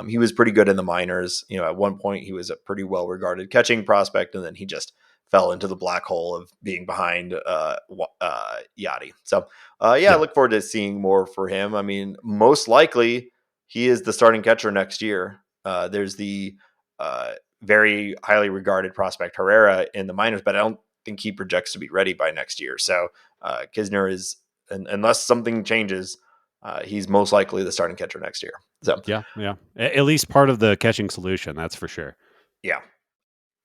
He was pretty good in the minors. At one point he was a pretty well regarded catching prospect, and then he just fell into the black hole of being behind Yachty. So, I Yeah. look forward to seeing more for him. I mean, most likely he is the starting catcher next year. There's the very highly regarded prospect Herrera in the minors, but I don't think he projects to be ready by next year. So Kisner is, unless something changes, he's most likely the starting catcher next year. So Yeah. At least part of the catching solution, that's for sure. yeah.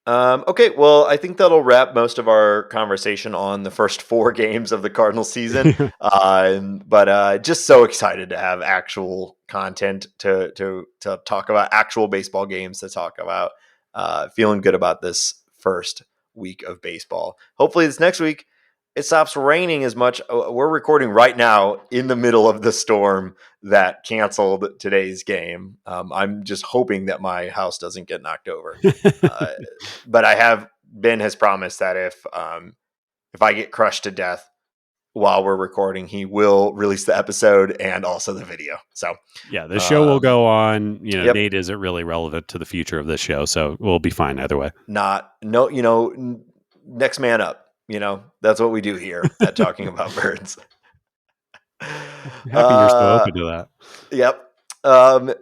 Okay, well, I think that'll wrap most of our conversation on the first 4 games of the Cardinal season. But just so excited to have actual content to talk about, actual baseball games to talk about. Feeling good about this first week of baseball. Hopefully, this next week it stops raining as much. We're recording right now in the middle of the storm that canceled today's game. I'm just hoping that my house doesn't get knocked over. But Ben has promised that if I get crushed to death while we're recording, he will release the episode and also the video. So yeah, the show will go on. yep, Nate isn't really relevant to the future of this show, so we'll be fine either way. Next man up. That's what we do here at Talking About Birds. Happy you're so open to that. Yep.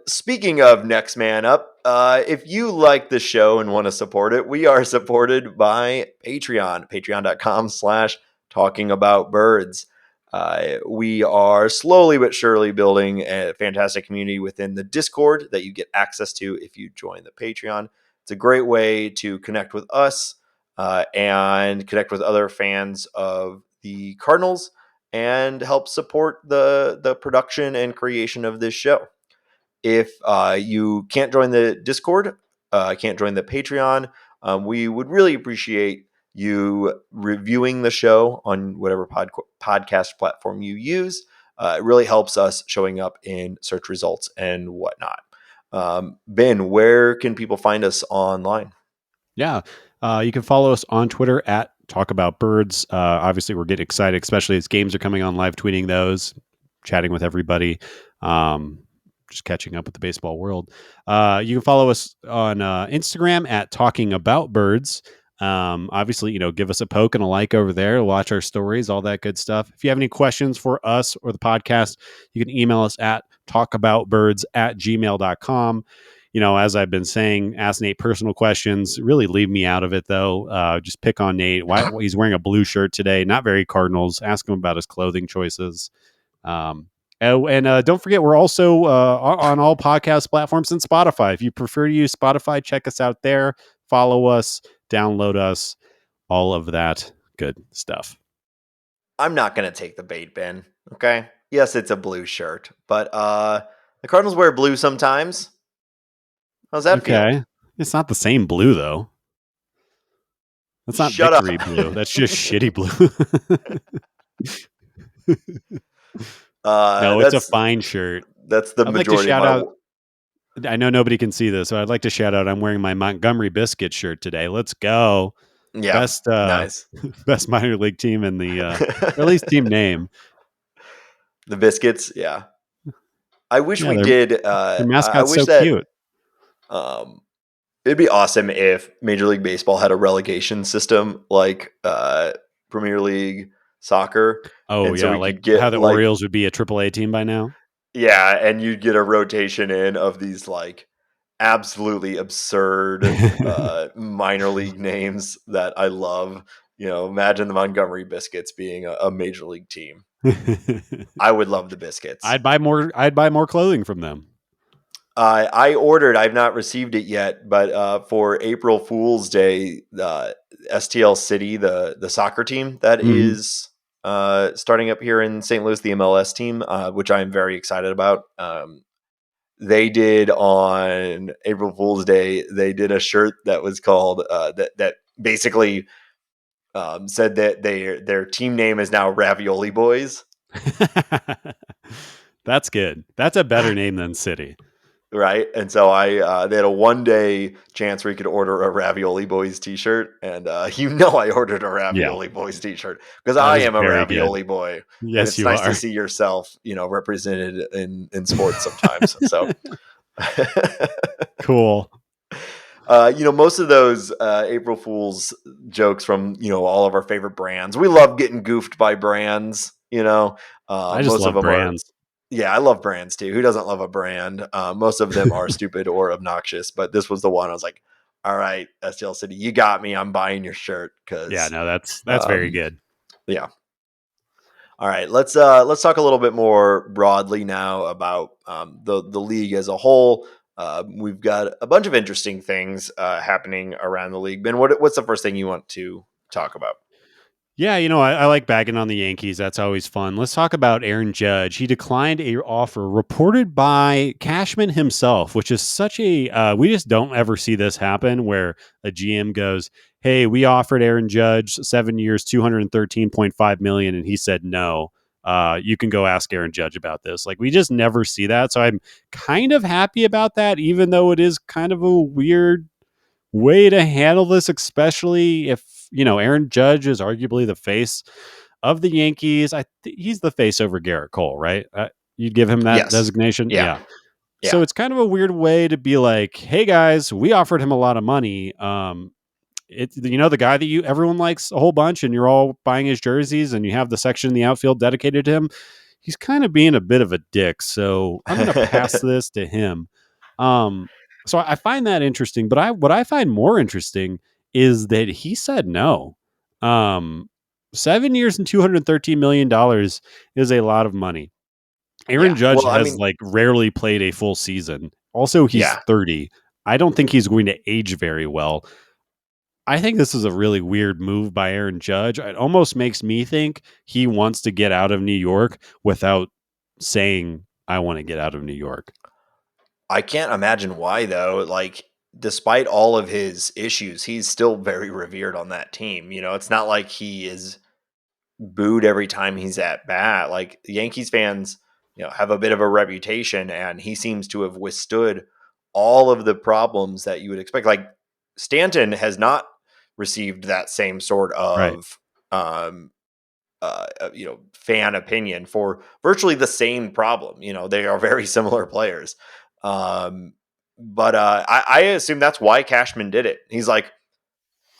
Speaking of next man up, if you like the show and want to support it, we are supported by Patreon, patreon.com/talkingaboutbirds. We are slowly but surely building a fantastic community within the Discord that you get access to if you join the Patreon. It's a great way to connect with us and connect with other fans of the Cardinals and help support the production and creation of this show. If you can't join the Discord, can't join the Patreon, we would really appreciate you reviewing the show on whatever podcast platform you use. It really helps us showing up in search results and whatnot. Ben, where can people find us online? Yeah. You can follow us on Twitter at Talk About Birds. Obviously, we're getting excited, especially as games are coming on, live tweeting those, chatting with everybody, just catching up with the baseball world. You can follow us on Instagram at Talking About Birds. Obviously, give us a poke and a like over there, watch our stories, all that good stuff. If you have any questions for us or the podcast, you can email us at talkaboutbirds@gmail.com. As I've been saying, ask Nate personal questions. Really leave me out of it, though. Just pick on Nate. Why he's wearing a blue shirt today? Not very Cardinals. Ask him about his clothing choices. And don't forget, we're also on all podcast platforms and Spotify. If you prefer to use Spotify, check us out there. Follow us, download us, all of that good stuff. I'm not going to take the bait, Ben. Okay. Yes, it's a blue shirt, but the Cardinals wear blue sometimes. How's that feel? Okay. It's not the same blue, though. That's not Shut up. victory blue. That's just shitty blue. No, it's a fine shirt. That's the I'd like to majority of shout my. out. I know nobody can see this, so I'd like to shout out. I'm wearing my Montgomery Biscuit shirt today. Let's go. Yeah, Best nice. best minor league team in the or at least team name. The Biscuits, yeah. I wish Yeah, we their did. their I mascot's wish so that cute. It'd be awesome if Major League Baseball had a relegation system like Premier League soccer, Oh and so yeah, we like could how get the Orioles would be a AAA team by now. yeah, and you'd get a rotation in of these like absolutely absurd minor league names that I love. Imagine the Montgomery Biscuits being a major league team. I would love the Biscuits. I'd buy more clothing from them. I ordered. I've not received it yet, but for April Fool's Day, STL City, the soccer team that is starting up here in St. Louis, the MLS team, which I'm very excited about. they did on April Fool's Day, they did a shirt that was called that basically said that their team name is now Ravioli Boys. That's good. That's a better name than City. Right. And so they had a 1-day chance where you could order a Ravioli Boys t-shirt. And I ordered a Yeah, Ravioli Boys t-shirt because that I is am a very good. Ravioli boy. And Yes, it's you nice to are. see yourself, represented in sports sometimes. So, Cool. most of those April Fool's jokes from, all of our favorite brands, we love getting goofed by brands, I just most of love them are. brands. Yeah, I love brands too. Who doesn't love a brand? Most of them are stupid or obnoxious, but this was the one I was like, all right, STL City, you got me. I'm buying your shirt Yeah, because, no, that's very good. yeah. All right, let's talk a little bit more broadly now about the league as a whole. We've got a bunch of interesting things happening around the league. Ben, what's the first thing you want to talk about? Yeah, I like bagging on the Yankees. That's always fun. Let's talk about Aaron Judge. He declined a offer reported by Cashman himself, which is such a we just don't ever see this happen where a GM goes, "Hey, we offered Aaron Judge 7 years, 213.5 million," and he said no. You can go ask Aaron Judge about this. Like we just never see that. So I'm kind of happy about that, even though it is kind of a weird way to handle this, especially if Aaron Judge is arguably the face of the Yankees. He's the face over Garrett Cole, right? You'd give him that Yes. designation, Yeah. yeah. Yeah. So it's kind of a weird way to be like, "Hey guys, we offered him a lot of money. It's the guy that everyone likes a whole bunch, and you're all buying his jerseys, and you have the section in the outfield dedicated to him. He's kind of being a bit of a dick, so I'm going to pass this to him." Um, so I find that interesting, but what I find more interesting is that he said no. Um, 7 years and $213 million is a lot of money. Aaron Yeah. Judge Well, I has mean, like rarely played a full season. Also, he's yeah. 30. I don't think he's going to age very well. I think this is a really weird move by Aaron Judge. It almost makes me think he wants to get out of New York without saying, "I want to get out of New York." I can't imagine why though. Like, despite all of his issues, he's still very revered on that team. It's not like he is booed every time he's at bat. Like Yankees fans, have a bit of a reputation, and he seems to have withstood all of the problems that you would expect. Like Stanton has not received that same sort Right. of fan opinion for virtually the same problem. They are very similar players. But I assume that's why Cashman did it. He's like,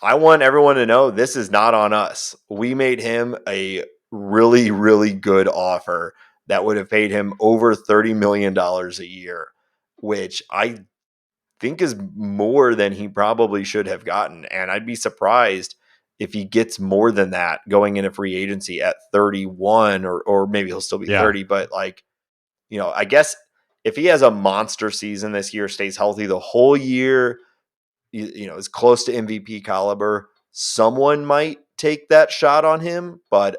I want everyone to know this is not on us. We made him a really, really good offer that would have paid him over $30 million a year, which I think is more than he probably should have gotten. And I'd be surprised if he gets more than that going into free agency at 31, or maybe he'll still be Yeah. 30. But I guess if he has a monster season this year, stays healthy the whole year, is close to MVP caliber, someone might take that shot on him. But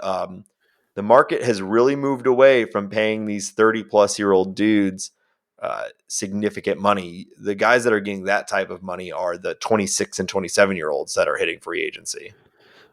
the market has really moved away from paying these 30-plus-year-old dudes significant money. The guys that are getting that type of money are the 26 and 27-year-olds that are hitting free agency.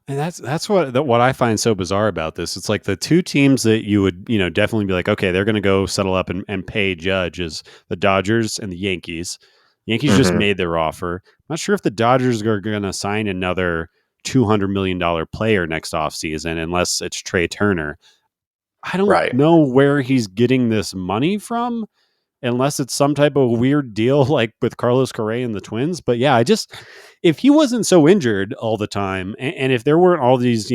And that's what I find so bizarre about this. It's like the two teams that you would, definitely be like, okay, they're going to go settle up and pay Judge is the Dodgers and the Yankees. Yankees just Mm-hmm. made their offer. I'm not sure if the Dodgers are going to sign another $200 million player next offseason unless it's Trey Turner. I don't Right. know where he's getting this money from unless it's some type of weird deal like with Carlos Correa and the Twins. But yeah, if he wasn't so injured all the time, and if there weren't all these,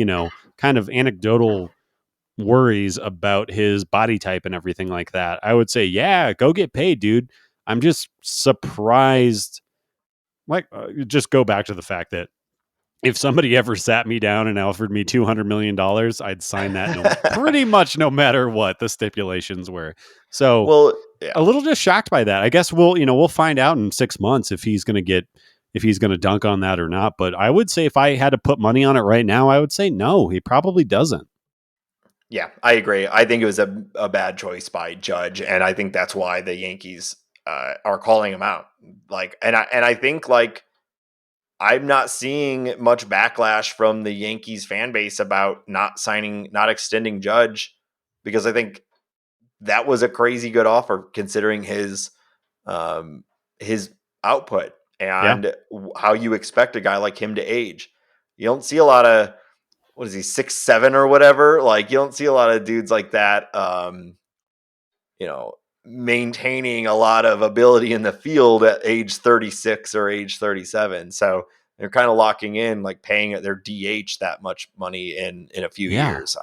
kind of anecdotal worries about his body type and everything like that, I would say, yeah, go get paid, dude. I'm just surprised. Like, just go back to the fact that if somebody ever sat me down and offered me $200 million, I'd sign that pretty much no matter what the stipulations were. So Well, a yeah. little just shocked by that. I guess we'll find out in 6 months if he's going to dunk on that or not. But I would say if I had to put money on it right now, I would say no, he probably doesn't. Yeah, I agree. I think it was a bad choice by Judge, and I think that's why the Yankees are calling him out. Like, and I think like I'm not seeing much backlash from the Yankees fan base about not extending Judge, because I think that was a crazy good offer considering um, his output Yeah. and how you expect a guy like him to age. You don't see a lot of, what is he, 6'7" or whatever. Like, you don't see a lot of dudes like that. You know, maintaining a lot of ability in the field at age 36 or age 37. So they're kind of locking in, like paying their DH that much money in a few Yeah. years.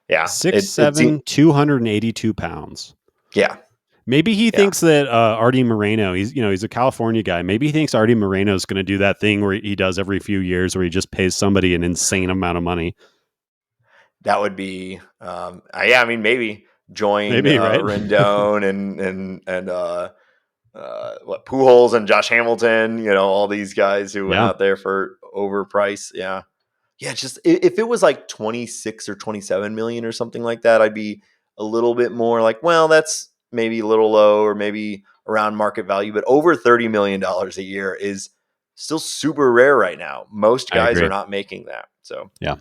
Yeah, Six seven, 282 pounds. yeah, Maybe he yeah. thinks that Artie Moreno, he's a California guy. Maybe he thinks Artie Moreno is going to do that thing where he does every few years where he just pays somebody an insane amount of money. That would be, yeah. I mean, maybe join Maybe, right? Rendon what, Pujols and Josh Hamilton. You know, all these guys who went Yeah. out there for overprice. Yeah, yeah. Just if it was like 26 or 27 million or something like that, I'd be a little bit more like, well, that's maybe a little low or maybe around market value. But over $30 million a year is still super rare right now. Most I guys are agree. not making that. So, Yeah.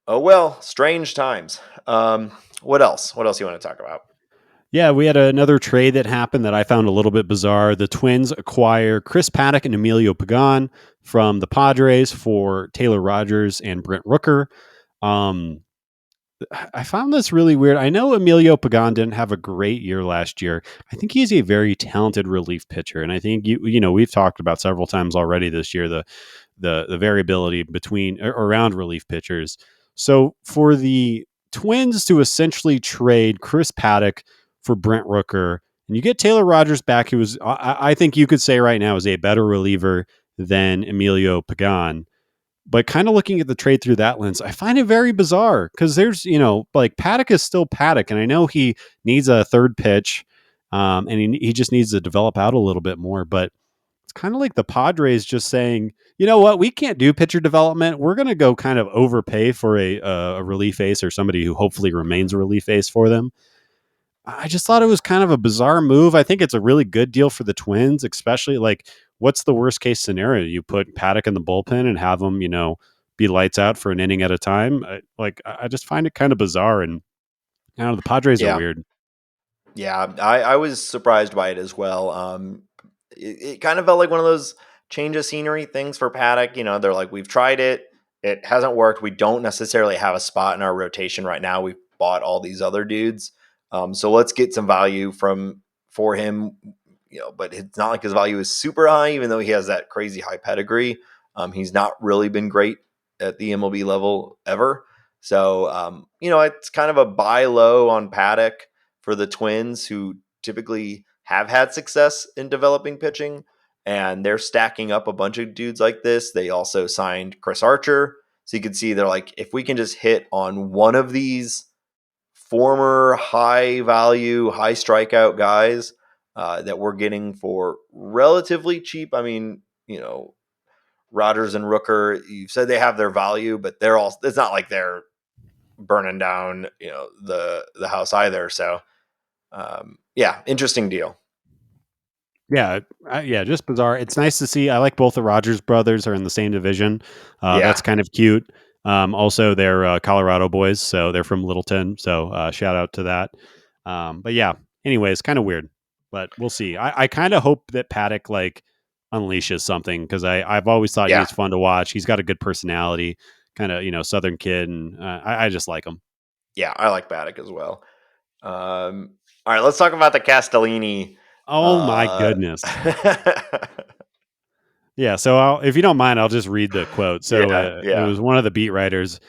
oh well, strange times. What else? What else you want to talk about? Yeah, we had another trade that happened that I found a little bit bizarre. The Twins acquire Chris Paddock and Emilio Pagan from the Padres for Taylor Rogers and Brent Rooker. Um, I found this really weird. I know Emilio Pagan didn't have a great year last year. I think he's a very talented relief pitcher, and I think we've talked about several times already this year the variability between or around relief pitchers. So for the Twins to essentially trade Chris Paddock for Brent Rooker, and you get Taylor Rogers back, who was I think you could say right now is a better reliever than Emilio Pagan. But kind of looking at the trade through that lens, I find it very bizarre because there's, like Paddock is still Paddock. And I know he needs a third pitch and he just needs to develop out a little bit more. But it's kind of like the Padres just saying, you know what, we can't do pitcher development. We're going to go kind of overpay for a relief ace or somebody who hopefully remains a relief ace for them. I just thought it was kind of a bizarre move. I think it's a really good deal for the Twins, especially like what's the worst case scenario? You put Paddock in the bullpen and have him, be lights out for an inning at a time. I just find it kind of bizarre. And the Padres are Yeah, weird. yeah. I was surprised by it as well. It kind of felt like one of those change of scenery things for Paddock. You know, they're like, we've tried it, it hasn't worked. We don't necessarily have a spot in our rotation right now. We've bought all these other dudes, so let's get some value for him. You know, but it's not like his value is super high, even though he has that crazy high pedigree. He's not really been great at the MLB level ever. So, it's kind of a buy low on Paddock for the Twins, who typically have had success in developing pitching, and they're stacking up a bunch of dudes like this. They also signed Chris Archer. So you can see they're like, if we can just hit on one of these former high value, high strikeout guys that we're getting for relatively cheap. I mean, Rodgers and Rooker, you said they have their value, but it's not like they're burning down, the house either. So, yeah, interesting deal. Yeah, yeah, just bizarre. It's nice to see. I like both the Rogers brothers are in the same division. That's Yeah, kind of cute. Also, they're Colorado boys, so they're from Littleton. So shout out to that. But yeah, anyways, kind of weird, but we'll see. I kind of hope that Paddock like unleashes something because I've always thought he yeah, was fun to watch. He's got a good personality, kind of Southern kid, and I just like him. yeah. I like Paddock as well. All right, let's talk about the Castellini. Oh my Uh, goodness. Yeah, so if you don't mind, I'll just read the quote. So yeah, it yeah, was one of the beat writers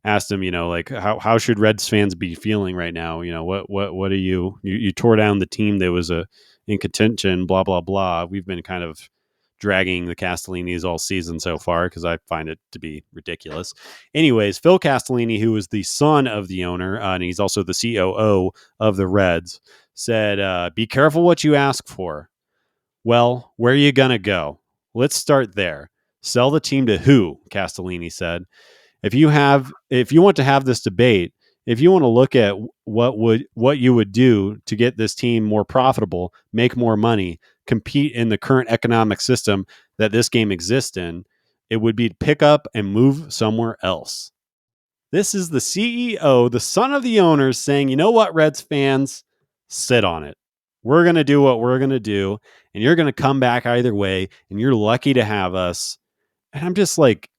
asked him, like how should Reds fans be feeling right now? What are you tore down the team that was in contention, blah blah blah. We've been kind of dragging the Castellinis all season so far because I find it to be ridiculous. Anyways, Phil Castellini, who is the son of the owner and he's also the COO of the Reds, said, "Be careful what you ask for. Well, where are you going to go? Let's start there. Sell the team to who?" Castellini said. If you want to have this debate, if you want to look at what you would do to get this team more profitable, make more money, compete in the current economic system that this game exists in, it would be to pick up and move somewhere else. This is the CEO, the son of the owners, saying, you know what, Reds fans, sit on it. We're going to do what we're going to do, and you're going to come back either way, and you're lucky to have us. And I'm just like,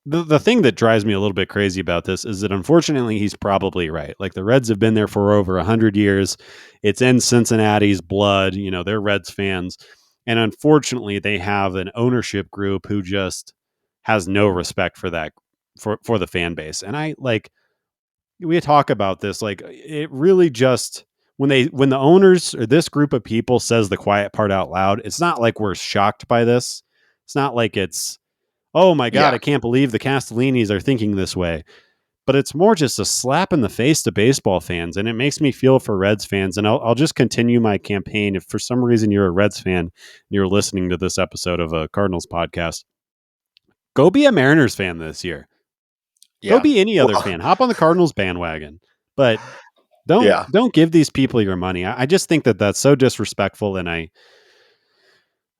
the thing that drives me a little bit crazy about this is that unfortunately he's probably right. Like the Reds have been there for over 100 years. It's in Cincinnati's blood. You know, they're Reds fans. And unfortunately, they have an ownership group who just has no respect for that, for the fan base. And I like, we talk about this, like it really just, when the owners or this group of people says the quiet part out loud, it's not like we're shocked by this. It's not like it's, oh my God, Yeah. I can't believe the Castellinis are thinking this way. But it's more just a slap in the face to baseball fans. And it makes me feel for Reds fans. And I'll just continue my campaign. If for some reason you're a Reds fan and you're listening to this episode of a Cardinals podcast, go be a Mariners fan this year. Go Yeah. be any other Well, fan. Hop on the Cardinals bandwagon. But yeah. don't give these people your money. I just think that that's so disrespectful. And I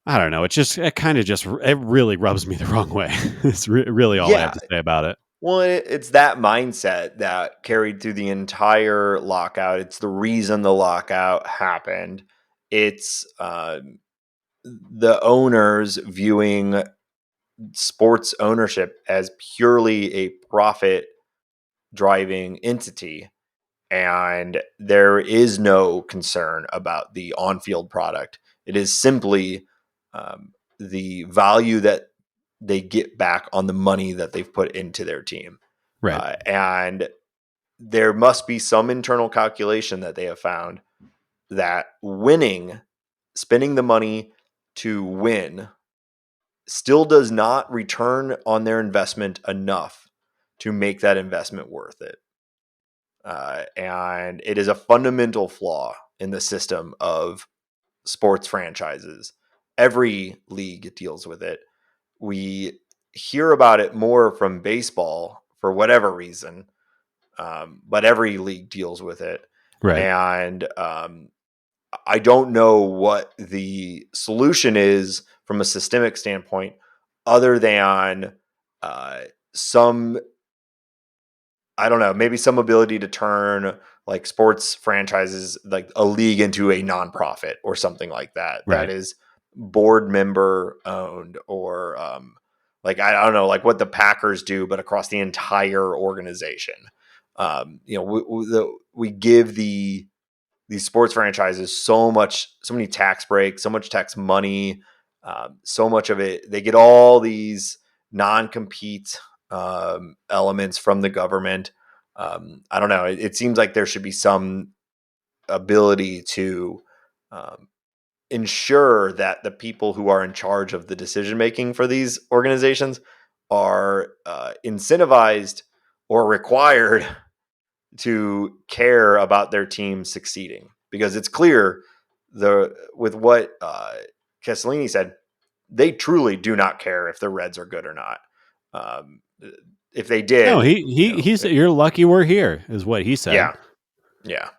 don't know. It kind of just, it really rubs me the wrong way. It's really all I have Yeah. to say about it. Well, it's that mindset that carried through the entire lockout. It's the reason the lockout happened. It's the owners viewing sports ownership as purely a profit driving entity. And there is no concern about the on field product. It is simply the value that they get back on the money that they've put into their team. Right. And there must be some internal calculation that they have found that winning, spending the money to win, still does not return on their investment enough to make that investment worth it. And it is a fundamental flaw in the system of sports franchises. Every league deals with it. We hear about it more from baseball for whatever reason, but every league deals with it. Right. And I don't know what the solution is from a systemic standpoint, other than some, I don't know, maybe some ability to turn like sports franchises, like a league, into a nonprofit or something like that. That Right. is board member owned, or like, I don't know, like what the Packers do, but across the entire organization. We give these sports franchises so many tax breaks, so much tax money, so much of it. They get all these non-compete elements from the government. I don't know. It seems like there should be some ability to ensure that the people who are in charge of the decision making for these organizations are incentivized or required to care about their team succeeding, because it's clear with what Castellini said, they truly do not care if the Reds are good or not. If they No, did, he said, "You're lucky we're here," is what he said. Yeah. Yeah.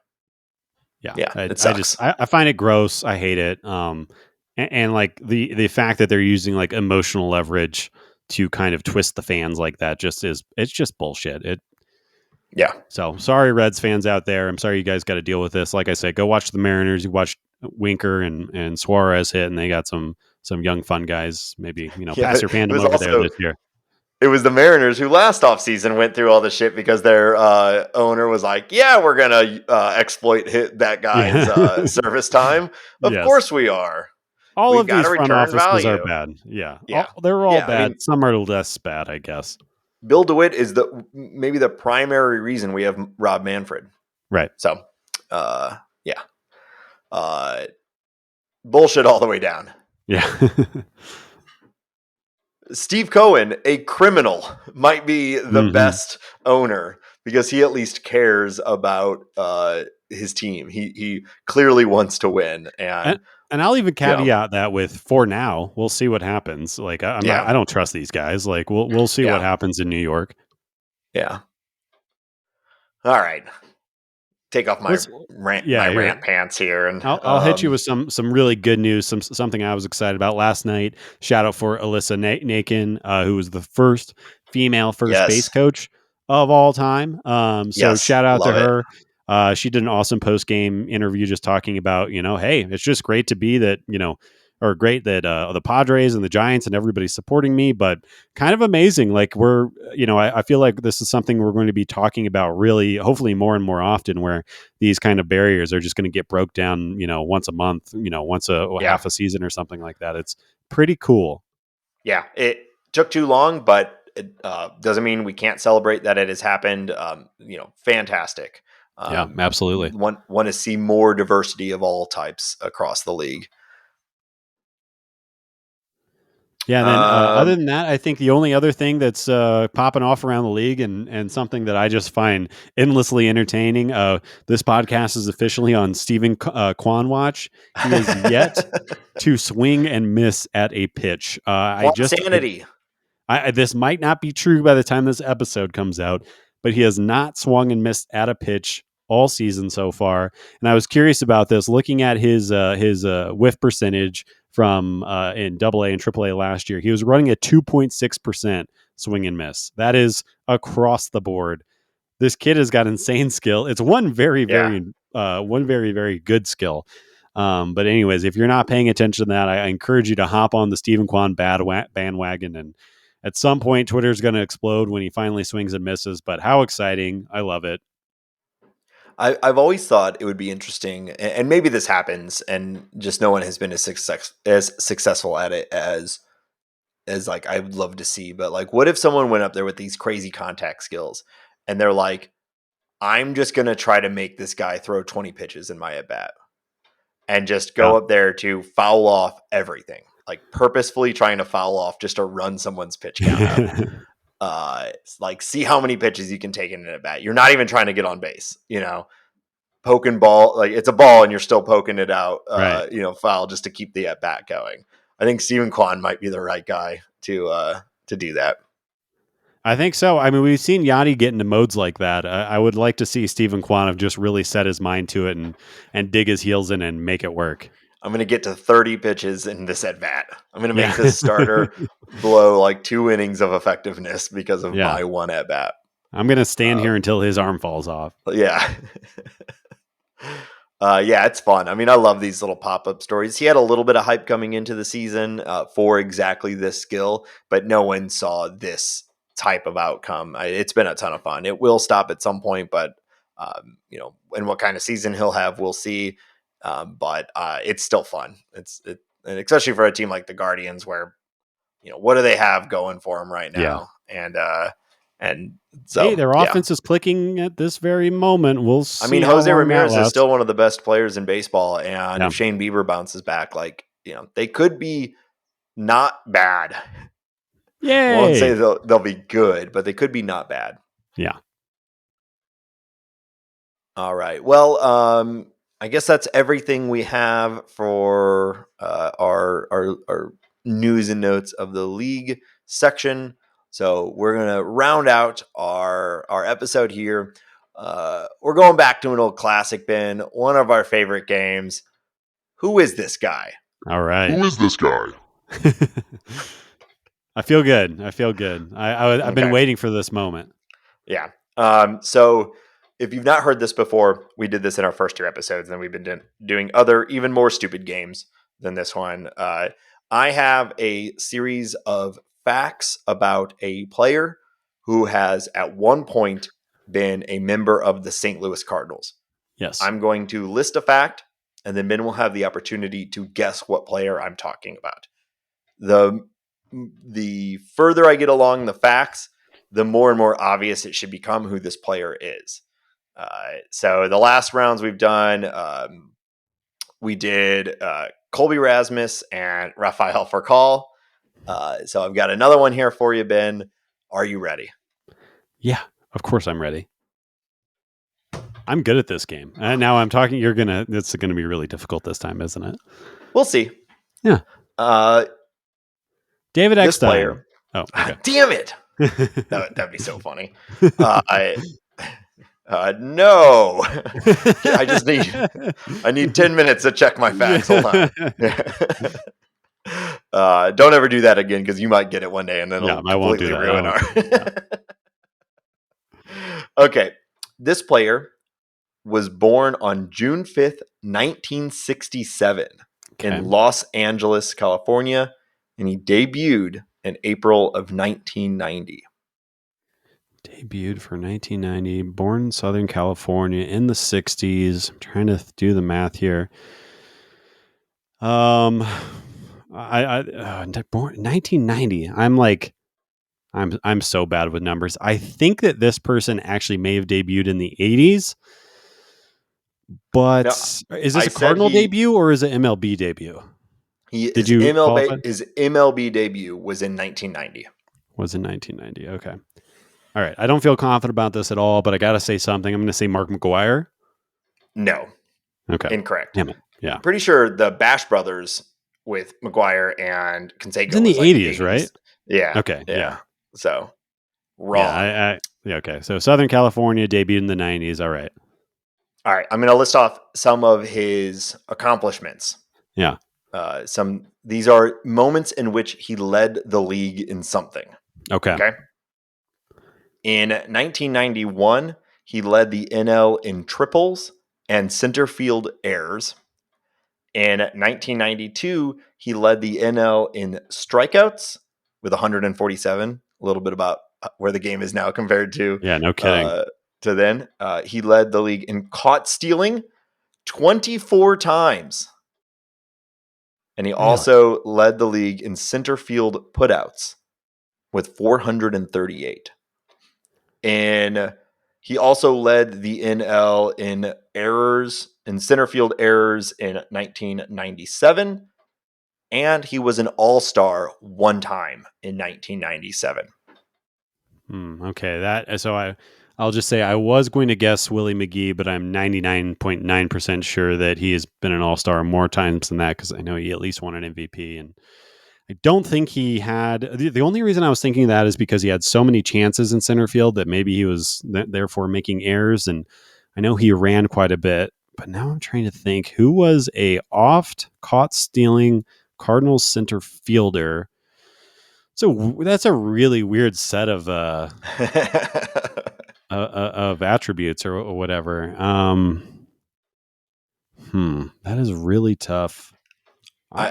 It I just sucks. I find it gross. I hate it. And like the fact that they're using like emotional leverage to kind of twist the fans like that it's just bullshit. Yeah. So sorry, Reds fans out there. I'm sorry you guys got to deal with this. Like I said, go watch the Mariners. You watch Winker and Suarez hit, and they got some young fun guys. Maybe Yeah. pass your It fandom was over there also this year. it was the Mariners who last offseason went through all the shit because their owner was like, yeah, we're going to exploit that guy's Yeah. service time. Of Yes. course we are. All We've of got these to front return offices are value. bad. Yeah. Yeah. They're all Yeah. I bad. mean, Some are less bad, I guess. Bill DeWitt is maybe the primary reason we have Rob Manfred. Right. So, yeah. Bullshit all the way down. Yeah. Steve Cohen, a criminal, might be the best owner because he at least cares about his team. He clearly wants to win, and I'll even caveat that with, for now, we'll see what happens. Like I don't trust these guys. Like we'll see what happens in New York. Yeah. All right. Take off my Let's my yeah, here. rant pants here, and I'll hit you with some really good news, something I was excited about last night. Shout out for Alyssa Nakin, who was the first female first base yes, coach of all time. So yes, shout out to love it. her. She did an awesome post game interview just talking about, hey, it's just great to be that, or great that the Padres and the Giants and everybody's supporting me, but kind of amazing. Like I feel like this is something we're going to be talking about really, hopefully more and more often, where these kind of barriers are just going to get broke down, once a month, once a Yeah, half a season or something like that. It's pretty cool. yeah. It took too long, but it doesn't mean we can't celebrate that it has happened. Fantastic. Yeah, absolutely. Want to see more diversity of all types across the league. Yeah, and then other Um, than that, I think the only other thing that's popping off around the league and something that I just find endlessly entertaining, this podcast is officially on Stephen Kwan watch. He is yet to swing and miss at a pitch. Sanity. This might not be true by the time this episode comes out, but he has not swung and missed at a pitch all season so far. And I was curious about this, looking at his whiff percentage from in Double A and Triple A last year. He was running a 2.6% swing and miss. That is across the board. This kid has got insane skill. It's one Yeah. very, very good skill. But anyways, if you're not paying attention to that, I encourage you to hop on the Stephen Kwan bandwagon. And at some point, Twitter's going to explode when he finally swings and misses. But how exciting. I love it. I've always thought it would be interesting, and maybe this happens, and just no one has been as successful at it as like I would love to see. But like, what if someone went up there with these crazy contact skills, and they're like, "I'm just gonna try to make this guy throw 20 pitches in my at bat, and just Yeah. go up there to foul off everything, like purposefully trying to foul off just to run someone's pitch count up." Like, see how many pitches you can take in an at bat. You're not even trying to get on base, poking ball, like it's a ball and you're still poking it out, Right. foul just to keep the at bat going. I think Stephen Kwan might be the right guy to do that. I think so. I mean, we've seen Yachty get into modes like that. I would like to see Stephen Kwan have just really set his mind to it and dig his heels in and make it work. I'm going to get to 30 pitches in this at bat. I'm going to make Yeah. this starter blow like 2 innings of effectiveness because of Yeah. my one at bat. I'm going to stand here until his arm falls off. Yeah. Yeah, it's fun. I mean, I love these little pop-up stories. He had a little bit of hype coming into the season for exactly this skill, but no one saw this type of outcome. It's been a ton of fun. It will stop at some point, but and what kind of season he'll have, we'll see. But it's still fun. And especially for a team like the Guardians, where what do they have going for them right now? Yeah. And so, hey, their offense is clicking at this very moment. We'll see. I mean, Jose Ramirez is still one of the best players in baseball, and if Shane Bieber bounces back, they could be not bad. Yay! I won't say they'll be good, but they could be not bad. Yeah. All right. Well, I guess that's everything we have for our news and notes of the league section. So we're gonna round out our episode here. We're going back to an old classic, Ben. One of our favorite games. Who is this guy? All right. Who is this guy? I feel good. I've been waiting for this moment. Yeah. So if you've not heard this before, we did this in our first 2 episodes, and then we've been doing other even more stupid games than this one. I have a series of facts about a player who has at one point been a member of the St. Louis Cardinals. Yes. I'm going to list a fact, and then Ben will have the opportunity to guess what player I'm talking about. The further I get along the facts, the more and more obvious it should become who this player is. So the last rounds we've done, we did Colby Rasmus and Rafael Furcal. So I've got another one here for you, Ben. Are you ready? Yeah, of course I'm ready. I'm good at this game. Now I'm talking. It's going to be really difficult this time, isn't it? We'll see. Yeah. David This Eckstein. player. Oh, okay. Damn it. That'd be so funny. No. I need 10 minutes to check my facts. Hold on. Don't ever do that again because you might get it one day and then Yeah, it'll I won't do completely that. ruin our. Yeah. Okay. This player was born on June 5th, 1967 in Okay. Los Angeles, California, and he debuted in April of 1990. Debuted for 1990, born in Southern California in the 60s. I'm trying to do the math here. Born 1990. I'm so bad with numbers. I think that this person actually may have debuted in the 80s, but Now, is this I a said Cardinal debut or is it MLB debut? Did you qualify? His MLB debut was in 1990. Was in 1990. Okay. All right. I don't feel confident about this at all, but I got to say something. I'm going to say Mark McGuire. No, Okay. incorrect. Damn it. Yeah. I'm pretty sure the Bash Brothers with McGuire and It's Canseco in was the like 80s, 80s. right? Yeah, Okay. yeah. Yeah. So wrong. Yeah. Yeah. Okay. So Southern California debuted in the 90s. All right. All right, I'm going to list off some of his accomplishments. Yeah. These are moments in which he led the league in something. Okay. Okay. In 1991, he led the NL in triples and center field errors. In 1992, he led the NL in strikeouts with 147. A little bit about where the game is now compared Yeah. No kidding. uh, to then. He led the league in caught stealing 24 times. And he Really? also led the league in center field putouts with 438. And he also led the NL in errors, in center field errors in 1997. And he was an all-star one time in 1997. Okay. I'll just say I was going to guess Willie McGee, but I'm 99.9% sure that he has been an all-star more times than that because I know he at least won an MVP. And I don't think he had the only reason I was thinking that is because he had so many chances in center field that maybe he was therefore making errors. And I know he ran quite a bit, but now I'm trying to think who was a oft caught stealing Cardinals center fielder. So that's a really weird set of attributes or whatever. That is really tough. I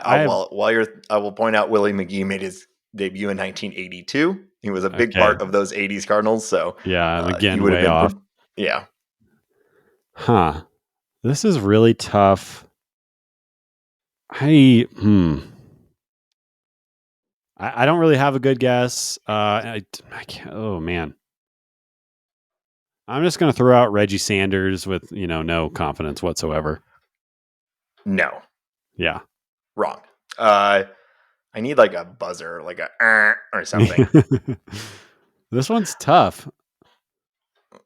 I will point out Willie McGee made his debut in 1982. He was a big Okay. part of those 80s Cardinals. So Yeah, I'm he again would have way been, off. yeah. Huh. This is really tough. I don't really have a good guess. I can't. Oh man. I'm just going to throw out Reggie Sanders with, no confidence whatsoever. No, Yeah. wrong. I need like a buzzer, like a or something. This one's tough.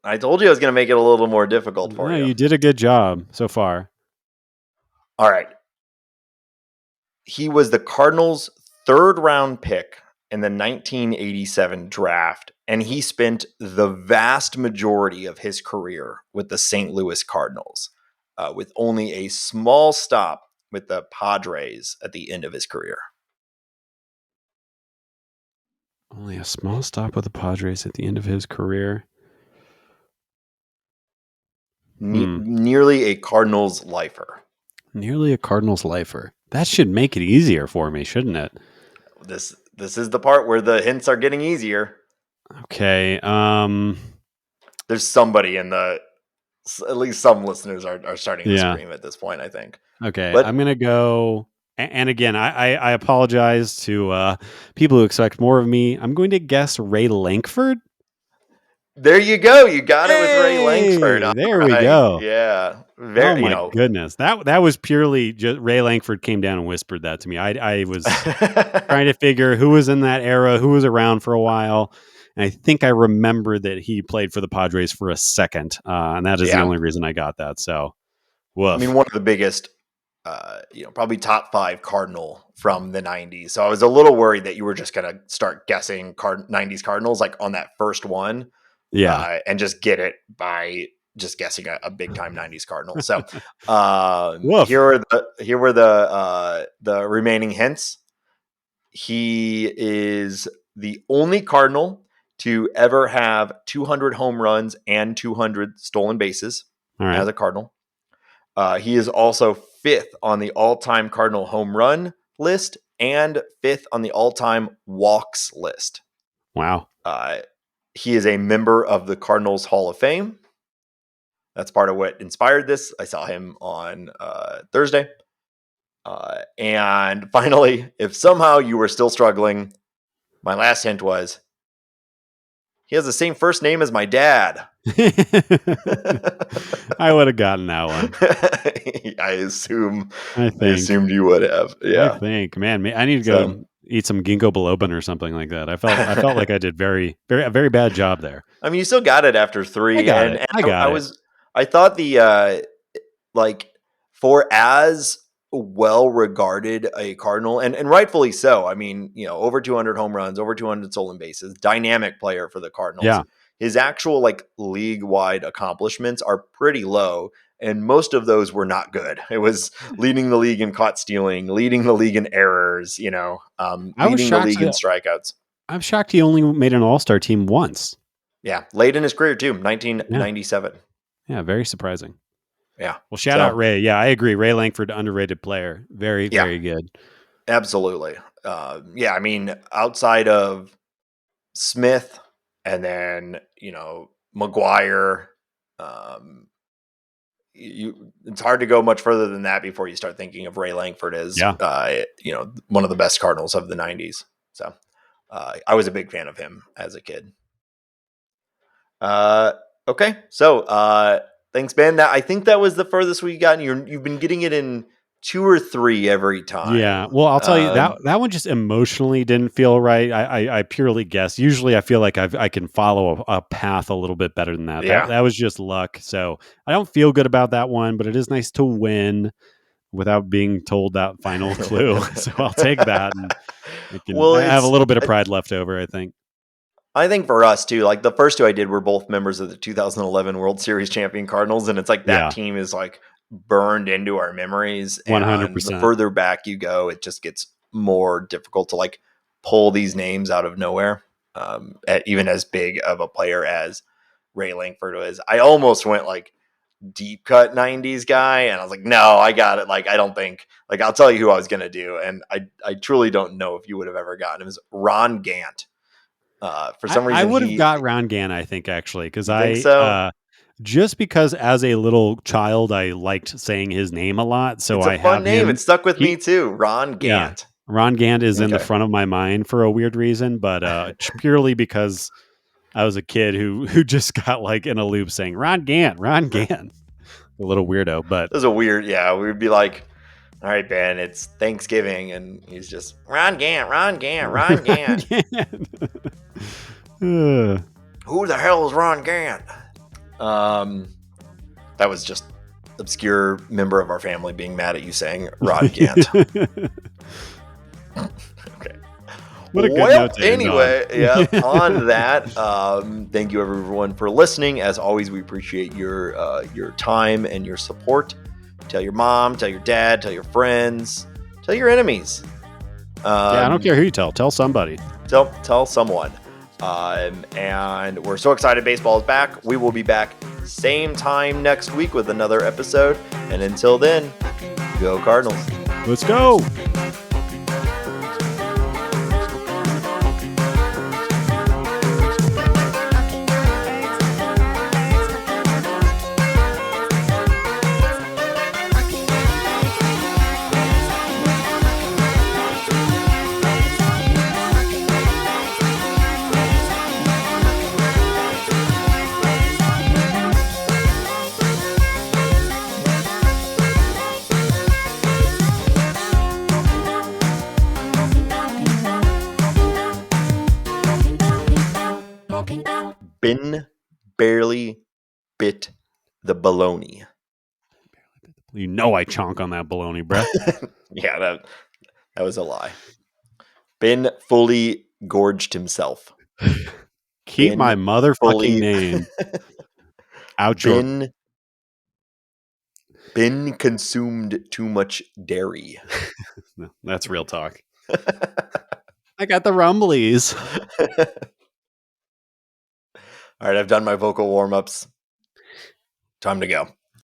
I told you I was going to make it a little more difficult for No, you. you did a good job so far. All right. He was the Cardinals' third round pick in the 1987 draft, and he spent the vast majority of his career with the St. Louis Cardinals, with only a small stop with the Padres at the end of his career. Only a small stop with the Padres at the end of his career. Nearly a Cardinals lifer. Nearly a Cardinals lifer. That should make it easier for me, shouldn't it? This is the part where the hints are getting easier. Okay. There's somebody in the, at least some listeners are starting to scream at this point, I think. Okay. But I'm going to go. And again, I apologize to people who expect more of me. I'm going to guess Ray Lankford. there you go. You got it with Ray Lankford. All There we right. go. Yeah. Oh my goodness. That was purely just Ray Lankford came down and whispered that to me. I was trying to figure who was in that era, who was around for a while. And I think I remember that he played for the Padres for a second. And that is the only reason I got that. So, woof. I mean, one of the biggest, probably top 5 Cardinal from the 90s. So I was a little worried that you were just going to start guessing 90s Cardinals like on that first one. Yeah. And just get it by just guessing a big time 90s Cardinal. So Woof. here were the remaining hints. He is the only Cardinal to ever have 200 home runs and 200 stolen bases All right. as a Cardinal. He is also 5th on the all-time Cardinal home run list and 5th on the all-time walks list. Wow. He is a member of the Cardinals Hall of Fame. That's part of what inspired this. I saw him on Thursday. And finally, if somehow you were still struggling, my last hint was he has the same first name as my dad. I would have gotten that one. I assumed you would have. I think, man, I need to go eat some ginkgo biloba or something like that. I felt like I did a very bad job there. I mean, you still got it after 3. I got it. I thought the for as well regarded a Cardinal, and rightfully so. I mean, over 200 home runs, over 200 stolen bases, dynamic player for the Cardinals. Yeah. His actual league wide accomplishments are pretty low, and most of those were not good. It was leading the league in caught stealing, leading the league in errors, leading the league in strikeouts. I'm shocked he only made an All-Star team once. Yeah, late in his career too, 1997. Yeah, very surprising. Yeah. Well, shout out Ray. Yeah, I agree. Ray Langford, underrated player. Very good. Absolutely. I mean, outside of Smith and then, McGuire, it's hard to go much further than that before you start thinking of Ray Langford as, one of the best Cardinals of the 90s. So I was a big fan of him as a kid. Okay. So thanks, Ben. I think that was the furthest we got. You've been getting it in 2 or 3 every time. Yeah. Well, I'll tell you that one just emotionally didn't feel right. I purely guess. Usually I feel like I can follow a path a little bit better than that. Yeah. That was just luck. So I don't feel good about that one, but it is nice to win without being told that final clue. So I'll take that. And I have a little bit of pride left over, I think. I think for us too, the first 2 I did were both members of the 2011 World Series champion Cardinals. And it's that team is burned into our memories. 100%. And the further back you go, it just gets more difficult to pull these names out of nowhere. Even as big of a player as Ray Langford was. I almost went deep cut 90s guy. And I was no, I got it. I don't think, I'll tell you who I was going to do. And I truly don't know if you would have ever gotten it. It was Ron Gant. For some reason, I would have got Ron Gant, I think, actually, because just because as a little child, I liked saying his name a lot. So it's a fun name. It stuck with me too. Ron Gant. Yeah, Ron Gant is in the front of my mind for a weird reason, but purely because I was a kid who just got in a loop saying Ron Gant. A little weirdo, but it was a weird. Yeah, we would be all right, Ben, it's Thanksgiving, and he's just Ron Gant. Who the hell is Ron Gant? That was just obscure member of our family being mad at you saying Ron Gant. Okay. What a good note to end anyway, on that, thank you everyone for listening. As always, we appreciate your time and your support. Tell your mom, tell your dad, tell your friends, tell your enemies. I don't care who you tell. Tell somebody. Tell someone. And we're so excited baseball is back. We will be back same time next week with another episode. And until then, go Cardinals. Let's go. Ben barely bit the baloney. You know I chonk on that baloney, bro. Yeah, that was a lie. Ben fully gorged himself. Keep my motherfucking name Outro. Been consumed too much dairy. No, that's real talk. I got the rumblies. All right, I've done my vocal warm-ups. Time to go.